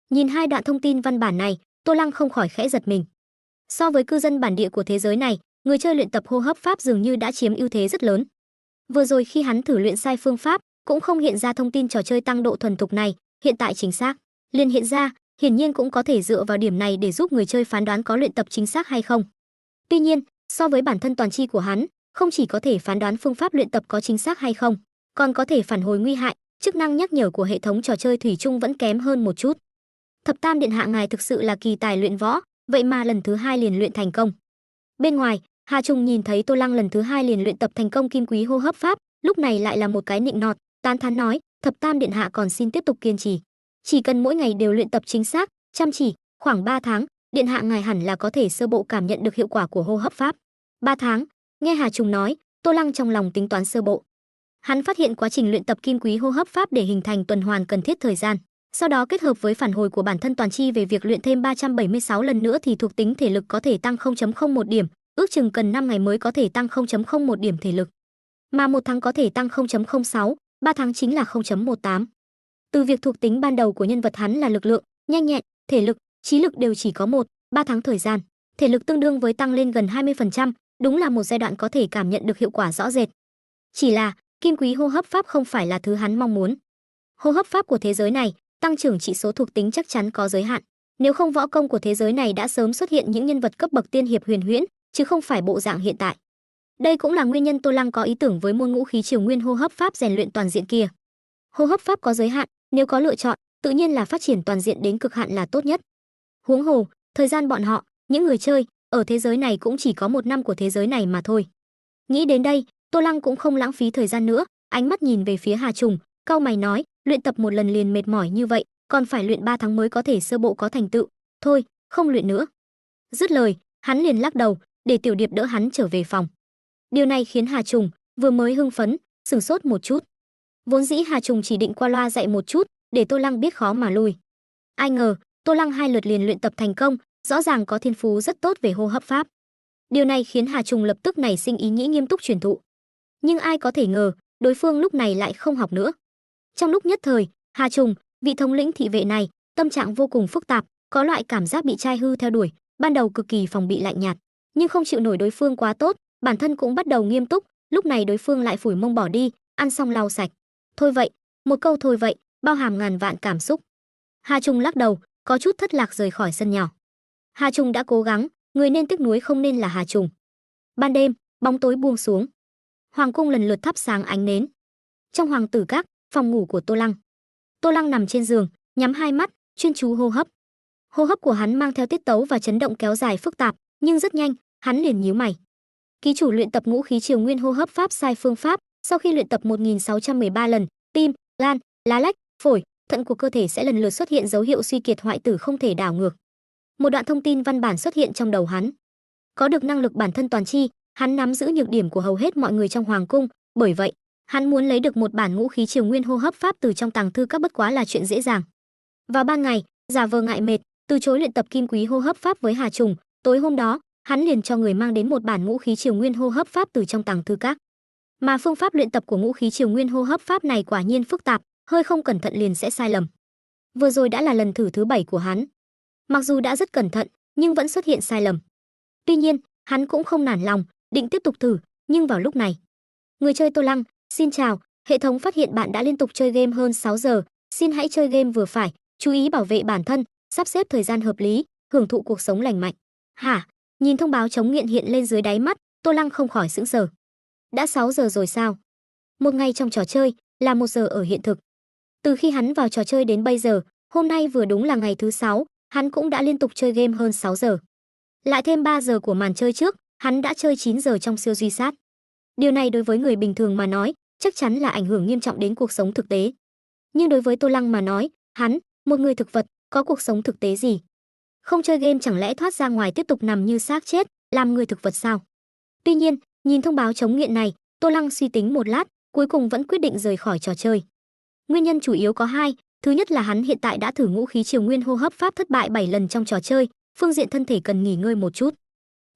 Nhìn hai đoạn thông tin văn bản này, Tô Lăng không khỏi khẽ giật mình. So với cư dân bản địa của thế giới này, người chơi luyện tập hô hấp pháp dường như đã chiếm ưu thế rất lớn. Vừa rồi khi hắn thử luyện sai phương pháp, cũng không hiện ra thông tin trò chơi tăng độ thuần thục này, hiện tại chính xác liền hiện ra, hiển nhiên cũng có thể dựa vào điểm này để giúp người chơi phán đoán có luyện tập chính xác hay không. Tuy nhiên, so với bản thân toàn chi của hắn, không chỉ có thể phán đoán phương pháp luyện tập có chính xác hay không, còn có thể phản hồi nguy hại, chức năng nhắc nhở của hệ thống trò chơi thủy chung vẫn kém hơn một chút. Thập Tam điện hạ ngài thực sự là kỳ tài luyện võ, vậy mà lần thứ hai liền luyện thành công. Bên ngoài, Hà Trùng nhìn thấy Tô Lăng lần thứ hai liền luyện tập thành công kim quý hô hấp pháp, lúc này lại là một cái nịnh nọt, tán thán nói, Thập Tam điện hạ còn xin tiếp tục kiên trì. Chỉ cần mỗi ngày đều luyện tập chính xác, chăm chỉ, khoảng 3 tháng, điện hạ ngài hẳn là có thể sơ bộ cảm nhận được hiệu quả của hô hấp pháp. 3 tháng, nghe Hà Trùng nói, Tô Lăng trong lòng tính toán sơ bộ. Hắn phát hiện quá trình luyện tập kim quý hô hấp pháp để hình thành tuần hoàn cần thiết thời gian. Sau đó kết hợp với phản hồi của bản thân toàn chi về việc luyện thêm 376 lần nữa thì thuộc tính thể lực có thể tăng 0.01 điểm, ước chừng cần 5 ngày mới có thể tăng 0.01 điểm thể lực. Mà 1 tháng có thể tăng 0.06, 3 tháng chính là 0.18. Từ việc thuộc tính ban đầu của nhân vật hắn là lực lượng, nhanh nhẹn, thể lực, trí lực đều chỉ có 3 tháng thời gian, thể lực tương đương với tăng lên gần 20%, đúng là một giai đoạn có thể cảm nhận được hiệu quả rõ rệt. Chỉ là, kim quý hô hấp pháp không phải là thứ hắn mong muốn. Hô hấp pháp của thế giới này, tăng trưởng chỉ số thuộc tính chắc chắn có giới hạn. Nếu không võ công của thế giới này đã sớm xuất hiện những nhân vật cấp bậc tiên hiệp huyền huyễn, chứ không phải bộ dạng hiện tại. Đây cũng là nguyên nhân Tô Lăng có ý tưởng với môn ngũ khí triều nguyên hô hấp pháp rèn luyện toàn diện kia. Hô hấp pháp có giới hạn, nếu có lựa chọn, tự nhiên là phát triển toàn diện đến cực hạn là tốt nhất. Huống hồ, thời gian bọn họ, những người chơi, ở thế giới này cũng chỉ có 1 năm của thế giới này mà thôi. Nghĩ đến đây, Tô Lăng cũng không lãng phí thời gian nữa, ánh mắt nhìn về phía Hà Trùng, cau mày nói, luyện tập một lần liền mệt mỏi như vậy, còn phải luyện 3 tháng mới có thể sơ bộ có thành tựu, thôi, không luyện nữa. Dứt lời, hắn liền lắc đầu, để Tiểu Điệp đỡ hắn trở về phòng. Điều này khiến Hà Trùng vừa mới hưng phấn, sửng sốt một chút. Vốn dĩ Hà Trùng chỉ định qua loa dạy một chút, để Tô Lăng biết khó mà lui. Ai ngờ, Tô Lăng 2 lượt liền luyện tập thành công, rõ ràng có thiên phú rất tốt về hô hấp pháp. Điều này khiến Hà Trùng lập tức nảy sinh ý nghĩ nghiêm túc truyền thụ. Nhưng ai có thể ngờ, đối phương lúc này lại không học nữa. Trong lúc nhất thời, Hà Trùng, vị thống lĩnh thị vệ này, tâm trạng vô cùng phức tạp, có loại cảm giác bị trai hư theo đuổi, ban đầu cực kỳ phòng bị lạnh nhạt, nhưng không chịu nổi đối phương quá tốt, bản thân cũng bắt đầu nghiêm túc, lúc này đối phương lại phủi mông bỏ đi, ăn xong lau sạch. Thôi vậy, một câu thôi vậy, bao hàm ngàn vạn cảm xúc. Hà Trùng lắc đầu, có chút thất lạc rời khỏi sân nhỏ. Hà Trùng đã cố gắng, người nên tiếc nuối không nên là Hà Trùng. Ban đêm, bóng tối buông xuống. Hoàng cung lần lượt thắp sáng ánh nến. Trong hoàng tử các, phòng ngủ của Tô Lăng. Tô Lăng nằm trên giường, nhắm hai mắt, chuyên chú hô hấp. Hô hấp của hắn mang theo tiết tấu và chấn động kéo dài phức tạp, nhưng rất nhanh, hắn liền nhíu mày. Ký chủ luyện tập ngũ khí triều nguyên hô hấp pháp sai phương pháp, sau khi luyện tập 1613 lần, tim, gan, lá lách, phổi, thận của cơ thể sẽ lần lượt xuất hiện dấu hiệu suy kiệt hoại tử không thể đảo ngược. Một đoạn thông tin văn bản xuất hiện trong đầu hắn. Có được năng lực bản thân toàn chi, hắn nắm giữ nhược điểm của hầu hết mọi người trong hoàng cung, bởi vậy, hắn muốn lấy được một bản ngũ khí triều nguyên hô hấp pháp từ trong tàng thư các bất quá là chuyện dễ dàng. Vào ban ngày, giả vờ ngại mệt, từ chối luyện tập kim quý hô hấp pháp với Hà Trùng, tối hôm đó, hắn liền cho người mang đến một bản ngũ khí triều nguyên hô hấp pháp từ trong tàng thư các. Mà phương pháp luyện tập của ngũ khí triều nguyên hô hấp pháp này quả nhiên phức tạp, hơi không cẩn thận liền sẽ sai lầm. Vừa rồi đã là lần thử thứ 7 của hắn. Mặc dù đã rất cẩn thận, nhưng vẫn xuất hiện sai lầm. Tuy nhiên, hắn cũng không nản lòng, định tiếp tục thử, nhưng vào lúc này, người chơi Tô Lăng, xin chào, hệ thống phát hiện bạn đã liên tục chơi game hơn 6 giờ, xin hãy chơi game vừa phải, chú ý bảo vệ bản thân, sắp xếp thời gian hợp lý, hưởng thụ cuộc sống lành mạnh. Hả? Nhìn thông báo chống nghiện hiện lên dưới đáy mắt, Tô Lăng không khỏi sững sờ. Đã 6 giờ rồi sao? Một ngày trong trò chơi là 1 giờ ở hiện thực. Từ khi hắn vào trò chơi đến bây giờ, hôm nay vừa đúng là ngày thứ 6, hắn cũng đã liên tục chơi game hơn 6 giờ. Lại thêm 3 giờ của màn chơi trước, hắn đã chơi 9 giờ trong siêu duy sát. Điều này đối với người bình thường mà nói, chắc chắn là ảnh hưởng nghiêm trọng đến cuộc sống thực tế. Nhưng đối với Tô Lăng mà nói, hắn, một người thực vật, có cuộc sống thực tế gì? Không chơi game chẳng lẽ thoát ra ngoài tiếp tục nằm như xác chết, làm người thực vật sao? Tuy nhiên, nhìn thông báo chống nghiện này, Tô Lăng suy tính một lát, cuối cùng vẫn quyết định rời khỏi trò chơi. Nguyên nhân chủ yếu có hai, thứ nhất là hắn hiện tại đã thử ngũ khí triều nguyên hô hấp pháp thất bại 7 lần trong trò chơi, phương diện thân thể cần nghỉ ngơi một chút.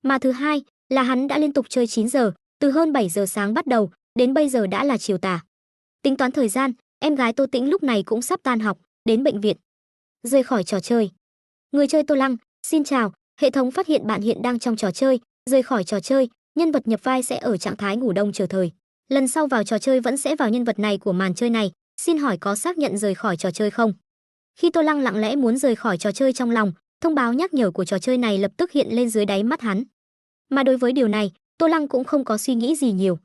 Mà thứ hai là hắn đã liên tục chơi 9 giờ, từ hơn 7 giờ sáng bắt đầu, đến bây giờ đã là chiều tà. Tính toán thời gian, em gái Tô Tĩnh lúc này cũng sắp tan học, đến bệnh viện. Rời khỏi trò chơi. Người chơi Tô Lăng, xin chào, hệ thống phát hiện bạn hiện đang trong trò chơi, rời khỏi trò chơi, nhân vật nhập vai sẽ ở trạng thái ngủ đông chờ thời. Lần sau vào trò chơi vẫn sẽ vào nhân vật này của màn chơi này, xin hỏi có xác nhận rời khỏi trò chơi không? Khi Tô Lăng lặng lẽ muốn rời khỏi trò chơi trong lòng, thông báo nhắc nhở của trò chơi này lập tức hiện lên dưới đáy mắt hắn. Mà đối với điều này, Tô Lăng cũng không có suy nghĩ gì nhiều.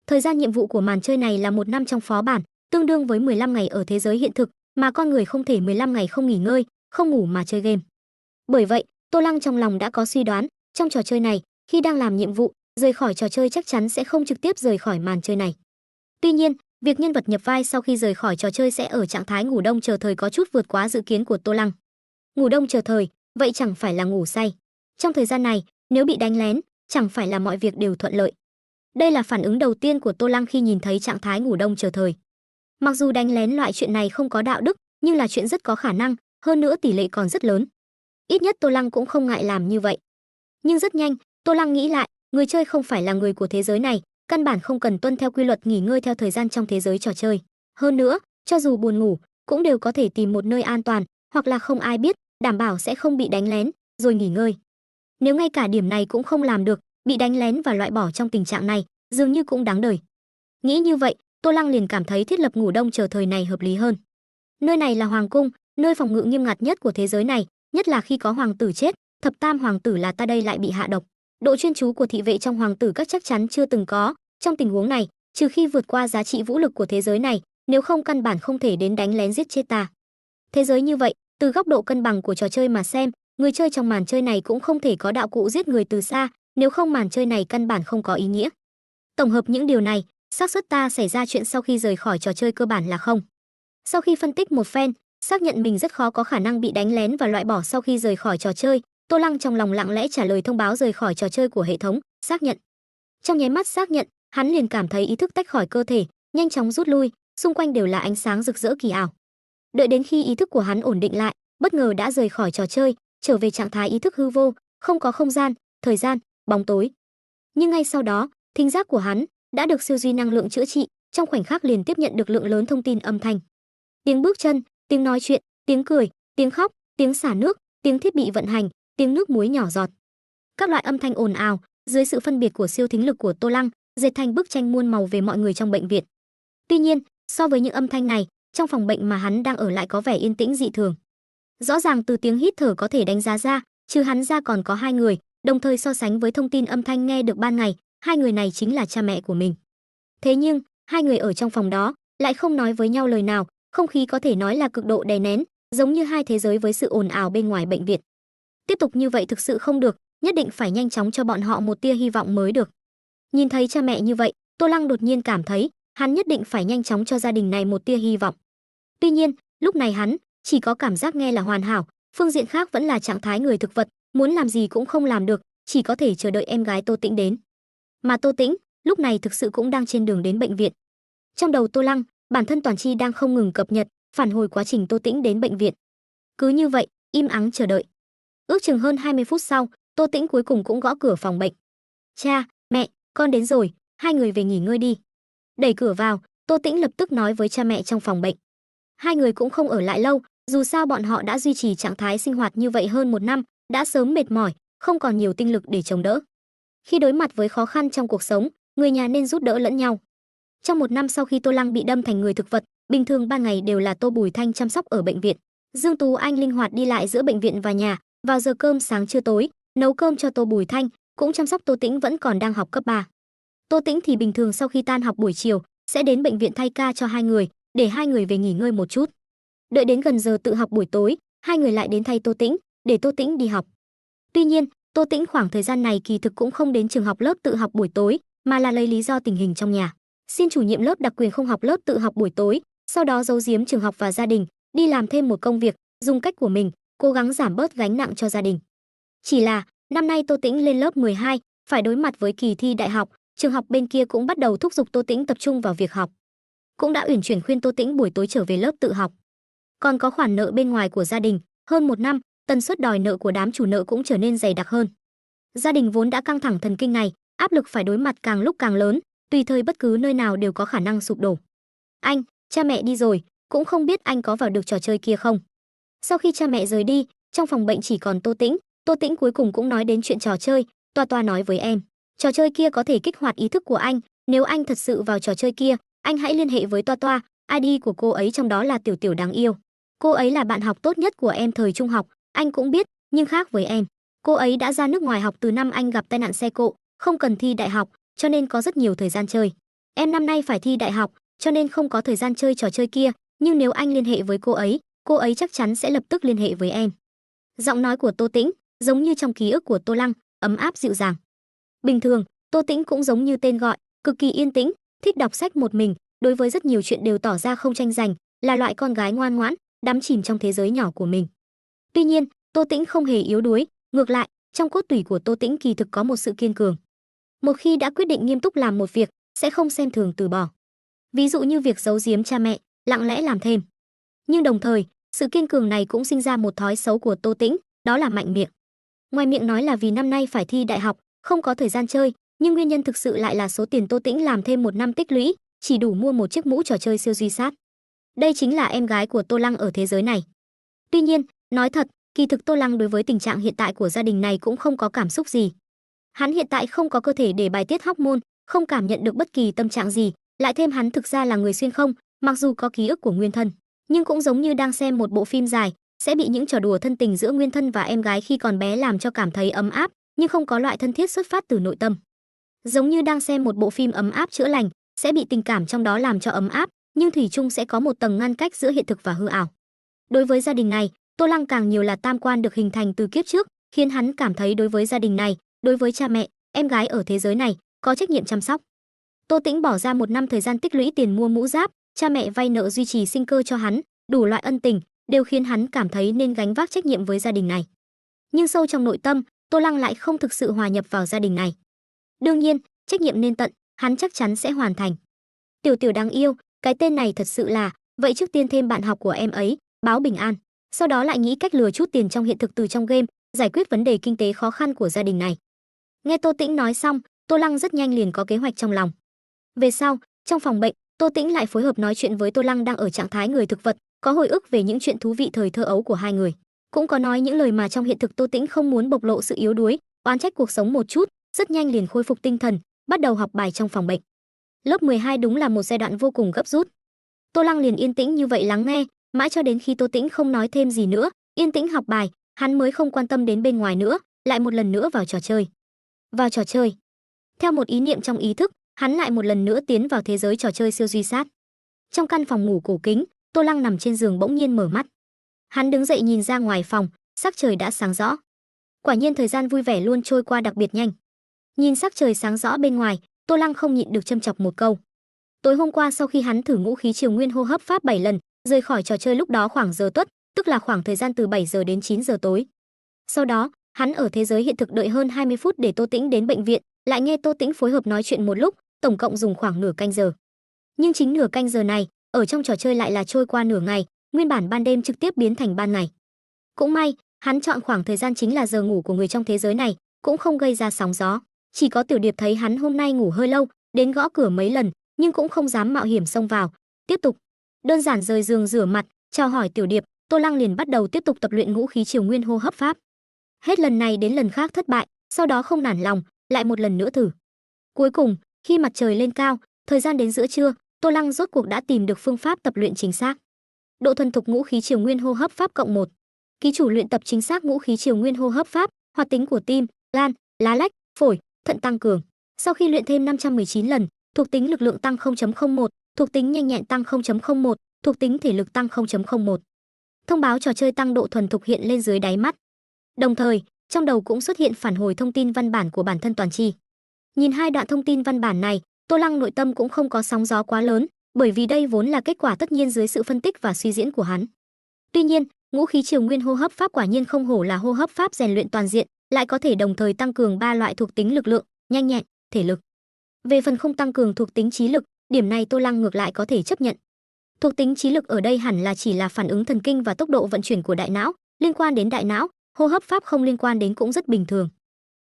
Thời gian nhiệm vụ của màn chơi này là 1 năm trong phó bản, tương đương với 15 ngày ở thế giới hiện thực, mà con người không thể 15 ngày không nghỉ ngơi, không ngủ mà chơi game. Bởi vậy, Tô Lăng trong lòng đã có suy đoán, trong trò chơi này, khi đang làm nhiệm vụ, rời khỏi trò chơi chắc chắn sẽ không trực tiếp rời khỏi màn chơi này. Tuy nhiên, việc nhân vật nhập vai sau khi rời khỏi trò chơi sẽ ở trạng thái ngủ đông chờ thời có chút vượt quá dự kiến của Tô Lăng. Ngủ đông chờ thời, vậy chẳng phải là ngủ say. Trong thời gian này, nếu bị đánh lén, chẳng phải là mọi việc đều thuận lợi. Đây là phản ứng đầu tiên của Tô Lăng khi nhìn thấy trạng thái ngủ đông chờ thời. Mặc dù đánh lén loại chuyện này không có đạo đức, nhưng là chuyện rất có khả năng, hơn nữa tỷ lệ còn rất lớn. Ít nhất Tô Lăng cũng không ngại làm như vậy. Nhưng rất nhanh, Tô Lăng nghĩ lại, người chơi không phải là người của thế giới này, căn bản không cần tuân theo quy luật nghỉ ngơi theo thời gian trong thế giới trò chơi. Hơn nữa, cho dù buồn ngủ, cũng đều có thể tìm một nơi an toàn, hoặc là không ai biết, đảm bảo sẽ không bị đánh lén, rồi nghỉ ngơi. Nếu ngay cả điểm này cũng không làm được, bị đánh lén và loại bỏ trong tình trạng này, dường như cũng đáng đời. Nghĩ như vậy, Tô Lăng liền cảm thấy thiết lập ngủ đông chờ thời này hợp lý hơn. Nơi này là hoàng cung, nơi phòng ngự nghiêm ngặt nhất của thế giới này, nhất là khi có hoàng tử chết, thập tam hoàng tử là ta đây lại bị hạ độc. Độ chuyên chú của thị vệ trong hoàng tử các chắc chắn chưa từng có, trong tình huống này, trừ khi vượt qua giá trị vũ lực của thế giới này, nếu không căn bản không thể đến đánh lén giết chết ta. Thế giới như vậy, từ góc độ cân bằng của trò chơi mà xem, người chơi trong màn chơi này cũng không thể có đạo cụ giết người từ xa, nếu không màn chơi này căn bản không có ý nghĩa. Tổng hợp những điều này, xác suất ta xảy ra chuyện sau khi rời khỏi trò chơi cơ bản là không. Sau khi phân tích một phen, xác nhận mình rất khó có khả năng bị đánh lén và loại bỏ sau khi rời khỏi trò chơi, Tô Lăng trong lòng lặng lẽ trả lời thông báo rời khỏi trò chơi của hệ thống, xác nhận. Trong nháy mắt xác nhận, hắn liền cảm thấy ý thức tách khỏi cơ thể, nhanh chóng rút lui, xung quanh đều là ánh sáng rực rỡ kỳ ảo. Đợi đến khi ý thức của hắn ổn định lại, bất ngờ đã rời khỏi trò chơi, trở về trạng thái ý thức hư vô, không có không gian, thời gian, bóng tối. Nhưng ngay sau đó, thính giác của hắn đã được siêu duy năng lượng chữa trị, trong khoảnh khắc liền tiếp nhận được lượng lớn thông tin âm thanh. Tiếng bước chân, tiếng nói chuyện, tiếng cười, tiếng khóc, tiếng xả nước, tiếng thiết bị vận hành, tiếng nước muối nhỏ giọt. Các loại âm thanh ồn ào, dưới sự phân biệt của siêu thính lực của Tô Lăng, dệt thành bức tranh muôn màu về mọi người trong bệnh viện. Tuy nhiên, so với những âm thanh này, trong phòng bệnh mà hắn đang ở lại có vẻ yên tĩnh dị thường. Rõ ràng từ tiếng hít thở có thể đánh giá ra, trừ hắn ra còn có 2 người, đồng thời so sánh với thông tin âm thanh nghe được ban ngày, 2 người này chính là cha mẹ của mình. Thế nhưng, 2 người ở trong phòng đó lại không nói với nhau lời nào, không khí có thể nói là cực độ đè nén, giống như hai thế giới với sự ồn ào bên ngoài bệnh viện. Tiếp tục như vậy thực sự không được, nhất định phải nhanh chóng cho bọn họ một tia hy vọng mới được. Nhìn thấy cha mẹ như vậy, Tô Lăng đột nhiên cảm thấy, hắn nhất định phải nhanh chóng cho gia đình này một tia hy vọng. Tuy nhiên, lúc này hắn chỉ có cảm giác nghe là hoàn hảo, phương diện khác vẫn là trạng thái người thực vật, muốn làm gì cũng không làm được, chỉ có thể chờ đợi em gái Tô Tĩnh đến. Mà Tô Tĩnh, lúc này thực sự cũng đang trên đường đến bệnh viện. Trong đầu Tô Lăng, bản thân toàn chi đang không ngừng cập nhật, phản hồi quá trình Tô Tĩnh đến bệnh viện. Cứ như vậy, im ắng chờ đợi. Ước chừng hơn 20 phút sau, Tô Tĩnh cuối cùng cũng gõ cửa phòng bệnh. "Cha, mẹ, con đến rồi, hai người về nghỉ ngơi đi." Đẩy cửa vào, Tô Tĩnh lập tức nói với cha mẹ trong phòng bệnh. Hai người cũng không ở lại lâu, dù sao bọn họ đã duy trì trạng thái sinh hoạt như vậy hơn 1 năm, đã sớm mệt mỏi, không còn nhiều tinh lực để chống đỡ. Khi đối mặt với khó khăn trong cuộc sống, người nhà nên giúp đỡ lẫn nhau. Trong 1 năm sau khi Tô Lăng bị đâm thành người thực vật, bình thường ban ngày đều là Tô Bùi Thanh chăm sóc ở bệnh viện. Dương Tú Anh linh hoạt đi lại giữa bệnh viện và nhà, vào giờ cơm sáng trưa tối, nấu cơm cho Tô Bùi Thanh, cũng chăm sóc Tô Tĩnh vẫn còn đang học cấp 3. Tô Tĩnh thì bình thường sau khi tan học buổi chiều, sẽ đến bệnh viện thay ca cho hai người, để hai người về nghỉ ngơi một chút. Đợi đến gần giờ tự học buổi tối, hai người lại đến thay Tô Tĩnh, để Tô Tĩnh đi học. Tuy nhiên, Tô Tĩnh khoảng thời gian này kỳ thực cũng không đến trường học lớp tự học buổi tối, mà là lấy lý do tình hình trong nhà, xin chủ nhiệm lớp đặc quyền không học lớp tự học buổi tối, sau đó giấu giếm trường học và gia đình, đi làm thêm một công việc, dùng cách của mình, cố gắng giảm bớt gánh nặng cho gia đình. Chỉ là, năm nay Tô Tĩnh lên lớp 12, phải đối mặt với kỳ thi đại học, trường học bên kia cũng bắt đầu thúc giục Tô Tĩnh tập trung vào việc học. Cũng đã uyển chuyển khuyên Tô Tĩnh buổi tối trở về lớp tự học. Còn có khoản nợ bên ngoài của gia đình, hơn 1 năm, tần suất đòi nợ của đám chủ nợ cũng trở nên dày đặc hơn. Gia đình vốn đã căng thẳng thần kinh này, áp lực phải đối mặt càng lúc càng lớn, tùy thời bất cứ nơi nào đều có khả năng sụp đổ. Anh, cha mẹ đi rồi, cũng không biết anh có vào được trò chơi kia không? Sau khi cha mẹ rời đi, trong phòng bệnh chỉ còn Tô Tĩnh. Tô Tĩnh cuối cùng cũng nói đến chuyện trò chơi. Toa Toa nói với em, trò chơi kia có thể kích hoạt ý thức của anh, nếu anh thật sự vào trò chơi kia, anh hãy liên hệ với Toa Toa, ID của cô ấy trong đó là Tiểu Tiểu đáng yêu. Cô ấy là bạn học tốt nhất của em thời trung học, anh cũng biết, nhưng khác với em. Cô ấy đã ra nước ngoài học từ năm anh gặp tai nạn xe cộ, không cần thi đại học, cho nên có rất nhiều thời gian chơi. Em năm nay phải thi đại học, cho nên không có thời gian chơi trò chơi kia, nhưng nếu anh liên hệ với cô ấy chắc chắn sẽ lập tức liên hệ với em. Giọng nói của Tô Tĩnh giống như trong ký ức của Tô Lăng, ấm áp dịu dàng. Bình thường, Tô Tĩnh cũng giống như tên gọi, cực kỳ yên tĩnh, thích đọc sách một mình, đối với rất nhiều chuyện đều tỏ ra không tranh giành, là loại con gái ngoan ngoãn, đắm chìm trong thế giới nhỏ của mình. Tuy nhiên, Tô Tĩnh không hề yếu đuối, ngược lại, trong cốt tủy của Tô Tĩnh kỳ thực có một sự kiên cường. Một khi đã quyết định nghiêm túc làm một việc, sẽ không xem thường từ bỏ. Ví dụ như việc giấu giếm cha mẹ, lặng lẽ làm thêm. Nhưng đồng thời, sự kiên cường này cũng sinh ra một thói xấu của Tô Tĩnh, đó là mạnh miệng. Ngoài miệng nói là vì năm nay phải thi đại học, không có thời gian chơi, nhưng nguyên nhân thực sự lại là số tiền Tô Tĩnh làm thêm một năm tích lũy, chỉ đủ mua một chiếc mũ trò chơi siêu duy sát. Đây chính là em gái của Tô Lăng ở thế giới này. Tuy nhiên, nói thật, kỳ thực Tô Lăng đối với tình trạng hiện tại của gia đình này cũng không có cảm xúc gì. Hắn hiện tại không có cơ thể để bài tiết hormone, không cảm nhận được bất kỳ tâm trạng gì, lại thêm hắn thực ra là người xuyên không, mặc dù có ký ức của nguyên thân, nhưng cũng giống như đang xem một bộ phim dài, sẽ bị những trò đùa thân tình giữa nguyên thân và em gái khi còn bé làm cho cảm thấy ấm áp, nhưng không có loại thân thiết xuất phát từ nội tâm. Giống như đang xem một bộ phim ấm áp chữa lành, sẽ bị tình cảm trong đó làm cho ấm áp, nhưng thủy chung sẽ có một tầng ngăn cách giữa hiện thực và hư ảo. Đối với gia đình này, Tô Lăng càng nhiều là tam quan được hình thành từ kiếp trước, khiến hắn cảm thấy đối với gia đình này, đối với cha mẹ, em gái ở thế giới này, có trách nhiệm chăm sóc. Tô Tĩnh bỏ ra một năm thời gian tích lũy tiền mua mũ giáp, cha mẹ vay nợ duy trì sinh cơ cho hắn, đủ loại ân tình đều khiến hắn cảm thấy nên gánh vác trách nhiệm với gia đình này. Nhưng sâu trong nội tâm, Tô Lăng lại không thực sự hòa nhập vào gia đình này. Đương nhiên, trách nhiệm nên tận, hắn chắc chắn sẽ hoàn thành. Tiểu Tiểu đáng yêu, cái tên này thật sự là, vậy trước tiên thêm bạn học của em ấy, báo bình an, sau đó lại nghĩ cách lừa chút tiền trong hiện thực từ trong game, giải quyết vấn đề kinh tế khó khăn của gia đình này. Nghe Tô Tĩnh nói xong, Tô Lăng rất nhanh liền có kế hoạch trong lòng. Về sau, trong phòng bệnh, Tô Tĩnh lại phối hợp nói chuyện với Tô Lăng đang ở trạng thái người thực vật, có hồi ức về những chuyện thú vị thời thơ ấu của hai người, cũng có nói những lời mà trong hiện thực Tô Tĩnh không muốn bộc lộ sự yếu đuối, oán trách cuộc sống một chút, rất nhanh liền khôi phục tinh thần, bắt đầu học bài trong phòng bệnh. Lớp 12 đúng là một giai đoạn vô cùng gấp rút. Tô Lăng liền yên tĩnh như vậy lắng nghe, mãi cho đến khi Tô Tĩnh không nói thêm gì nữa, yên tĩnh học bài, hắn mới không quan tâm đến bên ngoài nữa, lại một lần nữa vào trò chơi. Vào trò chơi. Theo một ý niệm trong ý thức, hắn lại một lần nữa tiến vào thế giới trò chơi siêu duy sát. Trong căn phòng ngủ cổ kính, Tô Lăng nằm trên giường bỗng nhiên mở mắt. Hắn đứng dậy nhìn ra ngoài phòng, sắc trời đã sáng rõ. Quả nhiên thời gian vui vẻ luôn trôi qua đặc biệt nhanh. Nhìn sắc trời sáng rõ bên ngoài, Tô Lăng không nhịn được châm chọc một câu. Tối hôm qua sau khi hắn thử ngũ khí triều nguyên hô hấp pháp 7 lần, rời khỏi trò chơi lúc đó khoảng giờ tuất, tức là khoảng thời gian từ 7 giờ đến 9 giờ tối. Sau đó, hắn ở thế giới hiện thực đợi hơn 20 phút để Tô Tĩnh đến bệnh viện, lại nghe Tô Tĩnh phối hợp nói chuyện một lúc, tổng cộng dùng khoảng nửa canh giờ. Nhưng chính nửa canh giờ này, ở trong trò chơi lại là trôi qua nửa ngày, nguyên bản ban đêm trực tiếp biến thành ban ngày. Cũng may, hắn chọn khoảng thời gian chính là giờ ngủ của người trong thế giới này, cũng không gây ra sóng gió. Chỉ có Tiểu Điệp thấy hắn hôm nay ngủ hơi lâu, đến gõ cửa mấy lần, nhưng cũng không dám mạo hiểm xông vào. Tiếp tục, đơn giản rời giường rửa mặt, chào hỏi Tiểu Điệp, Tô Lăng liền bắt đầu tiếp tục tập luyện ngũ khí triều nguyên hô hấp pháp. Hết lần này đến lần khác thất bại, sau đó không nản lòng, lại một lần nữa thử. Cuối cùng, khi mặt trời lên cao, thời gian đến giữa trưa, Tô Lăng rốt cuộc đã tìm được phương pháp tập luyện chính xác. Độ thuần thục ngũ khí triều nguyên hô hấp pháp cộng 1. Ký chủ luyện tập chính xác ngũ khí triều nguyên hô hấp pháp, hoạt tính của tim, gan, lá lách, phổi, thận tăng cường. Sau khi luyện thêm 519 lần, thuộc tính lực lượng tăng 0.01, thuộc tính nhanh nhẹn tăng 0.01, thuộc tính thể lực tăng 0.01. Thông báo trò chơi tăng độ thuần thục hiện lên dưới đáy mắt. Đồng thời, trong đầu cũng xuất hiện phản hồi thông tin văn bản của bản thân toàn chi. Nhìn hai đoạn thông tin văn bản này, Tô Lăng nội tâm cũng không có sóng gió quá lớn, bởi vì đây vốn là kết quả tất nhiên dưới sự phân tích và suy diễn của hắn. Tuy nhiên, ngũ khí triều nguyên hô hấp pháp quả nhiên không hổ là hô hấp pháp rèn luyện toàn diện, lại có thể đồng thời tăng cường 3 loại thuộc tính lực lượng, nhanh nhẹn, thể lực. Về phần không tăng cường thuộc tính trí lực, điểm này Tô Lăng ngược lại có thể chấp nhận. Thuộc tính trí lực ở đây hẳn là chỉ là phản ứng thần kinh và tốc độ vận chuyển của đại não, liên quan đến đại não, hô hấp pháp không liên quan đến cũng rất bình thường.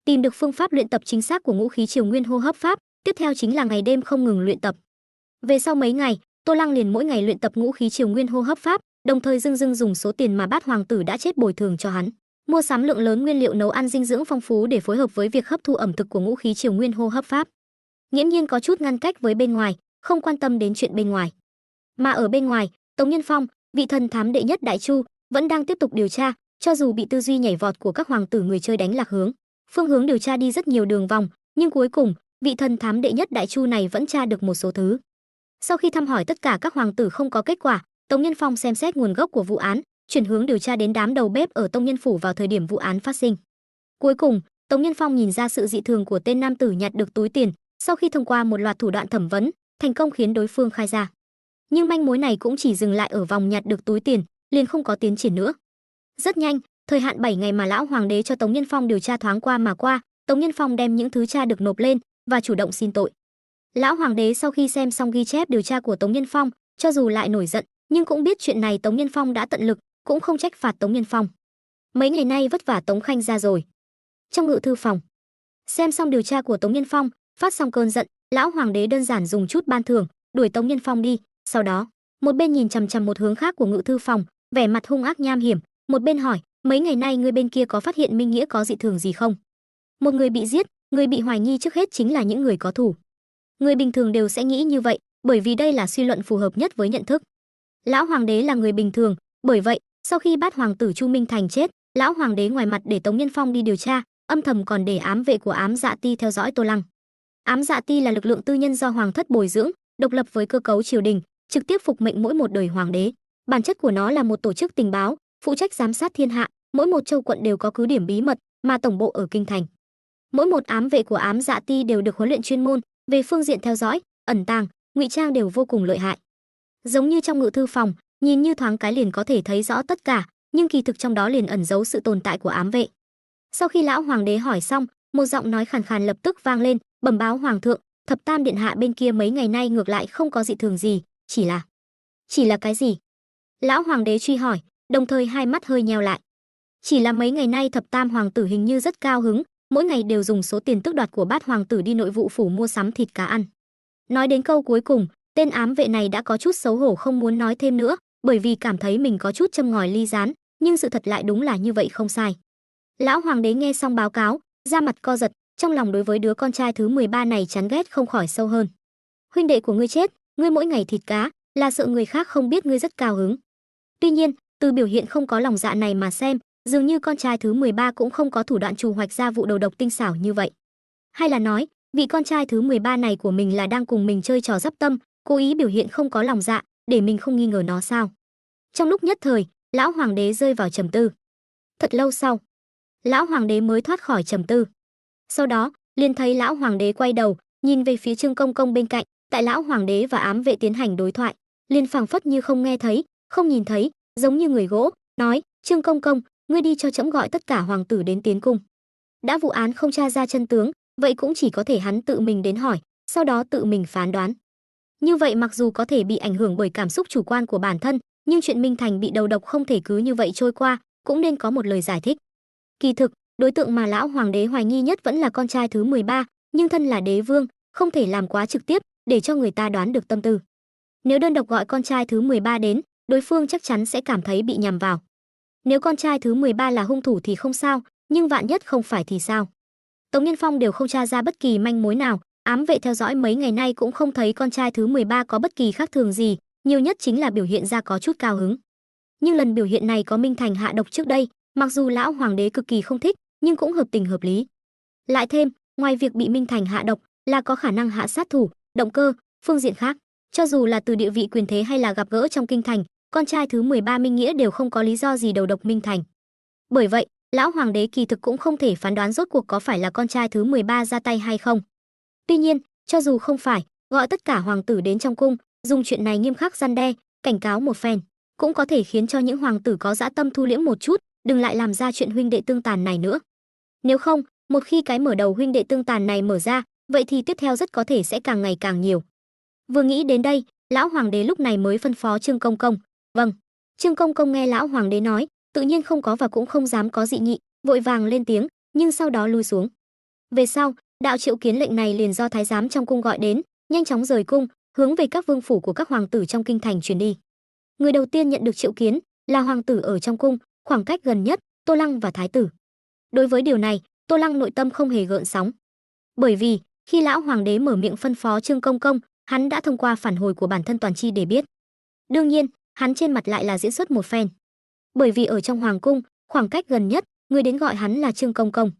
Tìm được phương pháp luyện tập chính xác của ngũ khí triều nguyên hô hấp pháp, tiếp theo chính là ngày đêm không ngừng luyện tập. Về sau mấy ngày, Tô Lăng liền mỗi ngày luyện tập ngũ khí triều nguyên hô hấp pháp, đồng thời dưng dưng dùng số tiền mà Bát hoàng tử đã chết bồi thường cho hắn, mua sắm lượng lớn nguyên liệu nấu ăn dinh dưỡng phong phú để phối hợp với việc hấp thu ẩm thực của ngũ khí triều nguyên hô hấp pháp. Nghiễm nhiên có chút ngăn cách với bên ngoài, không quan tâm đến chuyện bên ngoài. Mà ở bên ngoài, Tống Nhân Phong, vị thần thám đệ nhất Đại Chu, vẫn đang tiếp tục điều tra, cho dù bị tư duy nhảy vọt của các hoàng tử người chơi đánh lạc hướng, phương hướng điều tra đi rất nhiều đường vòng, nhưng cuối cùng, vị thần thám đệ nhất Đại Chu này vẫn tra được một số thứ. Sau khi thăm hỏi tất cả các hoàng tử không có kết quả, Tống Nhân Phong xem xét nguồn gốc của vụ án, chuyển hướng điều tra đến đám đầu bếp ở Tông Nhân phủ vào thời điểm vụ án phát sinh. Cuối cùng, Tống Nhân Phong nhìn ra sự dị thường của tên nam tử nhặt được túi tiền, sau khi thông qua một loạt thủ đoạn thẩm vấn, thành công khiến đối phương khai ra. Nhưng manh mối này cũng chỉ dừng lại ở vòng nhặt được túi tiền, liền không có tiến triển nữa. Rất nhanh, thời hạn 7 ngày mà lão hoàng đế cho Tống Nhân Phong điều tra thoáng qua mà qua, Tống Nhân Phong đem những thứ tra được nộp lên và chủ động xin tội. Lão hoàng đế sau khi xem xong ghi chép điều tra của Tống Nhân Phong, cho dù lại nổi giận, nhưng cũng biết chuyện này Tống Nhân Phong đã tận lực, cũng không trách phạt Tống Nhân Phong. Mấy ngày nay vất vả Tống Khanh ra rồi. Trong ngự thư phòng, xem xong điều tra của Tống Nhân Phong, phát xong cơn giận, lão hoàng đế đơn giản dùng chút ban thưởng, đuổi Tống Nhân Phong đi, sau đó, một bên nhìn chằm chằm một hướng khác của ngự thư phòng, vẻ mặt hung ác nham hiểm, một bên hỏi, mấy ngày nay người bên kia có phát hiện Minh Nghĩa có dị thường gì không? Một người bị giết, người bị hoài nghi trước hết chính là những người có thù. Người bình thường đều sẽ nghĩ như vậy, bởi vì đây là suy luận phù hợp nhất với nhận thức. Lão hoàng đế là người bình thường, bởi vậy, sau khi Bát hoàng tử Chu Minh Thành chết, lão hoàng đế ngoài mặt để Tống Nhân Phong đi điều tra, âm thầm còn để ám vệ của Ám Dạ Ti theo dõi Tô Lăng. Ám Dạ Ti là lực lượng tư nhân do hoàng thất bồi dưỡng, độc lập với cơ cấu triều đình, trực tiếp phục mệnh mỗi một đời hoàng đế. Bản chất của nó là một tổ chức tình báo, phụ trách giám sát thiên hạ, mỗi một châu quận đều có cứ điểm bí mật, mà tổng bộ ở kinh thành. Mỗi một ám vệ của Ám Dạ Ti đều được huấn luyện chuyên môn, về phương diện theo dõi, ẩn tàng, ngụy trang đều vô cùng lợi hại. Giống như trong ngự thư phòng, nhìn như thoáng cái liền có thể thấy rõ tất cả, nhưng kỳ thực trong đó liền ẩn giấu sự tồn tại của ám vệ. Sau khi lão hoàng đế hỏi xong, một giọng nói khàn khàn lập tức vang lên, bẩm báo hoàng thượng, thập tam điện hạ bên kia mấy ngày nay ngược lại không có dị thường gì, chỉ là cái gì? Lão hoàng đế truy hỏi, đồng thời hai mắt hơi nheo lại. Chỉ là mấy ngày nay thập tam hoàng tử hình như rất cao hứng, mỗi ngày đều dùng số tiền tước đoạt của Bát hoàng tử đi nội vụ phủ mua sắm thịt cá ăn. Nói đến câu cuối cùng, tên ám vệ này đã có chút xấu hổ không muốn nói thêm nữa, bởi vì cảm thấy mình có chút châm ngòi ly gián, nhưng sự thật lại đúng là như vậy không sai. Lão hoàng đế nghe xong báo cáo, da mặt co giật, trong lòng đối với đứa con trai thứ 13 này chán ghét không khỏi sâu hơn. Huynh đệ của ngươi chết, ngươi mỗi ngày thịt cá, là sợ người khác không biết ngươi rất cao hứng. Tuy nhiên, từ biểu hiện không có lòng dạ này mà xem, dường như con trai thứ 13 cũng không có thủ đoạn trù hoạch ra vụ đầu độc tinh xảo như vậy. Hay là nói, vị con trai thứ 13 này của mình là đang cùng mình chơi trò dắp tâm, cố ý biểu hiện không có lòng dạ, để mình không nghi ngờ nó sao? Trong lúc nhất thời, lão hoàng đế rơi vào trầm tư. Thật lâu sau, lão hoàng đế mới thoát khỏi trầm tư. Sau đó, liền thấy lão hoàng đế quay đầu, nhìn về phía Trương Công Công bên cạnh, tại lão hoàng đế và ám vệ tiến hành đối thoại, liền phảng phất như không nghe thấy, không nhìn thấy, giống như người gỗ, nói: "Trương Công Công, ngươi đi cho trẫm gọi tất cả hoàng tử đến tiến cung." Đã vụ án không tra ra chân tướng, vậy cũng chỉ có thể hắn tự mình đến hỏi, sau đó tự mình phán đoán. Như vậy mặc dù có thể bị ảnh hưởng bởi cảm xúc chủ quan của bản thân, nhưng chuyện Minh Thành bị đầu độc không thể cứ như vậy trôi qua, cũng nên có một lời giải thích. Kỳ thực, đối tượng mà lão hoàng đế hoài nghi nhất vẫn là con trai thứ 13, nhưng thân là đế vương, không thể làm quá trực tiếp để cho người ta đoán được tâm tư. Nếu đơn độc gọi con trai thứ 13 đến, đối phương chắc chắn sẽ cảm thấy bị nhầm vào. Nếu con trai thứ 13 là hung thủ thì không sao, nhưng vạn nhất không phải thì sao? Tống Nhân Phong đều không tra ra bất kỳ manh mối nào, ám vệ theo dõi mấy ngày nay cũng không thấy con trai thứ 13 có bất kỳ khác thường gì, nhiều nhất chính là biểu hiện ra có chút cao hứng. Nhưng lần biểu hiện này có Minh Thành hạ độc trước đây, mặc dù lão hoàng đế cực kỳ không thích, nhưng cũng hợp tình hợp lý. Lại thêm, ngoài việc bị Minh Thành hạ độc, là có khả năng hạ sát thủ, động cơ, phương diện khác, cho dù là từ địa vị quyền thế hay là gặp gỡ trong kinh thành, con trai thứ 13 Minh Nghĩa đều không có lý do gì đầu độc Minh Thành. Bởi vậy, lão hoàng đế kỳ thực cũng không thể phán đoán rốt cuộc có phải là con trai thứ 13 ra tay hay không. Tuy nhiên, cho dù không phải, gọi tất cả hoàng tử đến trong cung, dùng chuyện này nghiêm khắc răn đe, cảnh cáo một phen, cũng có thể khiến cho những hoàng tử có dã tâm thu liễm một chút, đừng lại làm ra chuyện huynh đệ tương tàn này nữa. Nếu không, một khi cái mở đầu huynh đệ tương tàn này mở ra, vậy thì tiếp theo rất có thể sẽ càng ngày càng nhiều. Vừa nghĩ đến đây, lão hoàng đế lúc này mới phân phó Trương Công Công. Vâng. Trương Công Công nghe lão hoàng đế nói, tự nhiên không có và cũng không dám có dị nghị, vội vàng lên tiếng, nhưng sau đó lui xuống. Về sau, đạo triệu kiến lệnh này liền do thái giám trong cung gọi đến, nhanh chóng rời cung, hướng về các vương phủ của các hoàng tử trong kinh thành truyền đi. Người đầu tiên nhận được triệu kiến là hoàng tử ở trong cung, khoảng cách gần nhất, Tô Lăng và thái tử. Đối với điều này, Tô Lăng nội tâm không hề gợn sóng. Bởi vì, khi lão hoàng đế mở miệng phân phó Trương Công Công, hắn đã thông qua phản hồi của bản thân Toàn Chi để biết. Đương nhiên, hắn trên mặt lại là diễn xuất một phen. Bởi vì ở trong hoàng cung, khoảng cách gần nhất, người đến gọi hắn là Trương Công Công.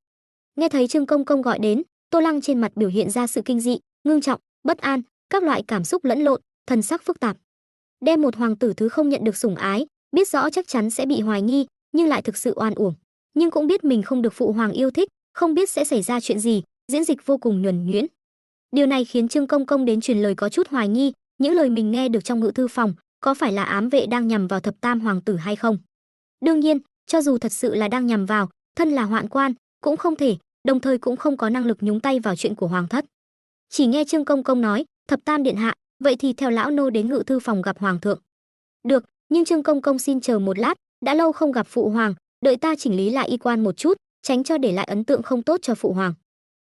Nghe thấy Trương Công Công gọi đến, Tô Lăng trên mặt biểu hiện ra sự kinh dị, ngưng trọng, bất an, các loại cảm xúc lẫn lộn, thần sắc phức tạp. Đem một hoàng tử thứ không nhận được sủng ái, biết rõ chắc chắn sẽ bị hoài nghi, nhưng lại thực sự oan uổng, nhưng cũng biết mình không được phụ hoàng yêu thích, không biết sẽ xảy ra chuyện gì, diễn dịch vô cùng nhuần nhuyễn. Điều này khiến Trương Công Công đến truyền lời có chút hoài nghi, những lời mình nghe được trong ngự thư phòng, có phải là ám vệ đang nhằm vào thập tam hoàng tử hay không? Đương nhiên, cho dù thật sự là đang nhằm vào, thân là hoạn quan, cũng không thể, đồng thời cũng không có năng lực nhúng tay vào chuyện của hoàng thất. Chỉ nghe Trương Công Công nói, thập tam điện hạ, vậy thì theo lão nô đến ngự thư phòng gặp hoàng thượng. Được, nhưng Trương Công Công xin chờ một lát, đã lâu không gặp phụ hoàng, đợi ta chỉnh lý lại y quan một chút, tránh cho để lại ấn tượng không tốt cho phụ hoàng.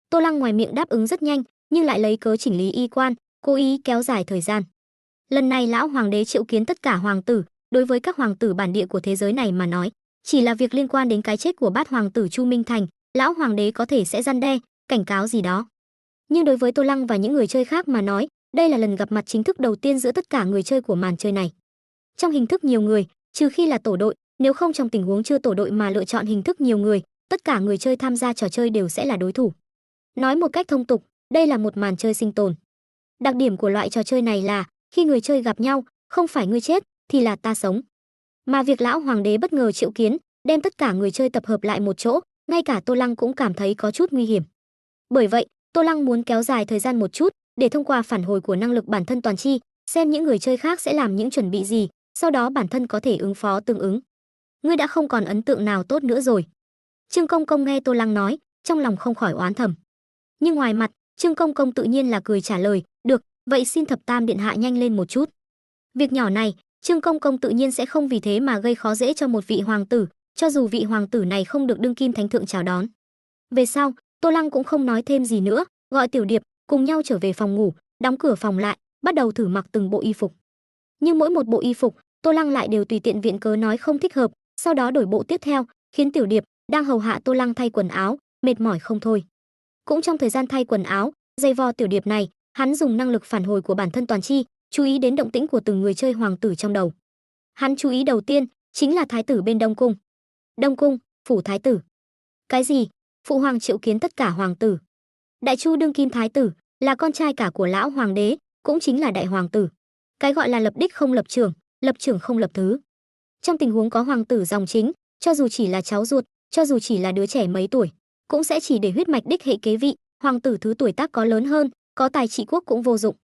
Tô Lăng ngoài miệng đáp ứng rất nhanh, nhưng lại lấy cớ chỉnh lý y quan, cố ý kéo dài thời gian. Lần này lão hoàng đế triệu kiến tất cả hoàng tử, đối với các hoàng tử bản địa của thế giới này mà nói, chỉ là việc liên quan đến cái chết của bát hoàng tử Chu Minh Thành, lão hoàng đế có thể sẽ răn đe, cảnh cáo gì đó. Nhưng đối với Tô Lăng và những người chơi khác mà nói, đây là lần gặp mặt chính thức đầu tiên giữa tất cả người chơi của màn chơi này. Trong hình thức nhiều người, trừ khi là tổ đội, nếu không trong tình huống chưa tổ đội mà lựa chọn hình thức nhiều người, tất cả người chơi tham gia trò chơi đều sẽ là đối thủ. Nói một cách thông tục, đây là một màn chơi sinh tồn. Đặc điểm của loại trò chơi này là khi người chơi gặp nhau, không phải ngươi chết thì là ta sống. Mà việc lão hoàng đế bất ngờ triệu kiến, đem tất cả người chơi tập hợp lại một chỗ, ngay cả Tô Lăng cũng cảm thấy có chút nguy hiểm. Bởi vậy, Tô Lăng muốn kéo dài thời gian một chút, để thông qua phản hồi của năng lực bản thân Toàn Chi, xem những người chơi khác sẽ làm những chuẩn bị gì, sau đó bản thân có thể ứng phó tương ứng. Ngươi đã không còn ấn tượng nào tốt nữa rồi. Trương Công Công nghe Tô Lăng nói, trong lòng không khỏi oán thầm. Nhưng ngoài mặt, Trương Công Công tự nhiên là cười trả lời, được, vậy xin thập tam điện hạ nhanh lên một chút. Việc nhỏ này, Trương Công Công tự nhiên sẽ không vì thế mà gây khó dễ cho một vị hoàng tử, cho dù vị hoàng tử này không được đương kim thánh thượng chào đón. Về sau, Tô Lăng cũng không nói thêm gì nữa, gọi Tiểu Điệp cùng nhau trở về phòng ngủ, đóng cửa phòng lại, bắt đầu thử mặc từng bộ y phục. Nhưng mỗi một bộ y phục, Tô Lăng lại đều tùy tiện viện cớ nói không thích hợp, sau đó đổi bộ tiếp theo, khiến Tiểu Điệp đang hầu hạ Tô Lăng thay quần áo, mệt mỏi không thôi. Cũng trong thời gian thay quần áo, dày vò Tiểu Điệp này, hắn dùng năng lực phản hồi của bản thân Toàn Chi, chú ý đến động tĩnh của từng người chơi hoàng tử trong đầu. Hắn chú ý đầu tiên chính là thái tử bên Đông cung. Đông cung, phủ thái tử. Cái gì? Phụ hoàng triệu kiến tất cả hoàng tử. Đại Chu đương kim thái tử là con trai cả của lão hoàng đế, cũng chính là đại hoàng tử. Cái gọi là lập đích không lập trưởng không lập thứ. Trong tình huống có hoàng tử dòng chính, cho dù chỉ là cháu ruột, cho dù chỉ là đứa trẻ mấy tuổi, cũng sẽ chỉ để huyết mạch đích hệ kế vị, hoàng tử thứ tuổi tác có lớn hơn, có tài trị quốc cũng vô dụng.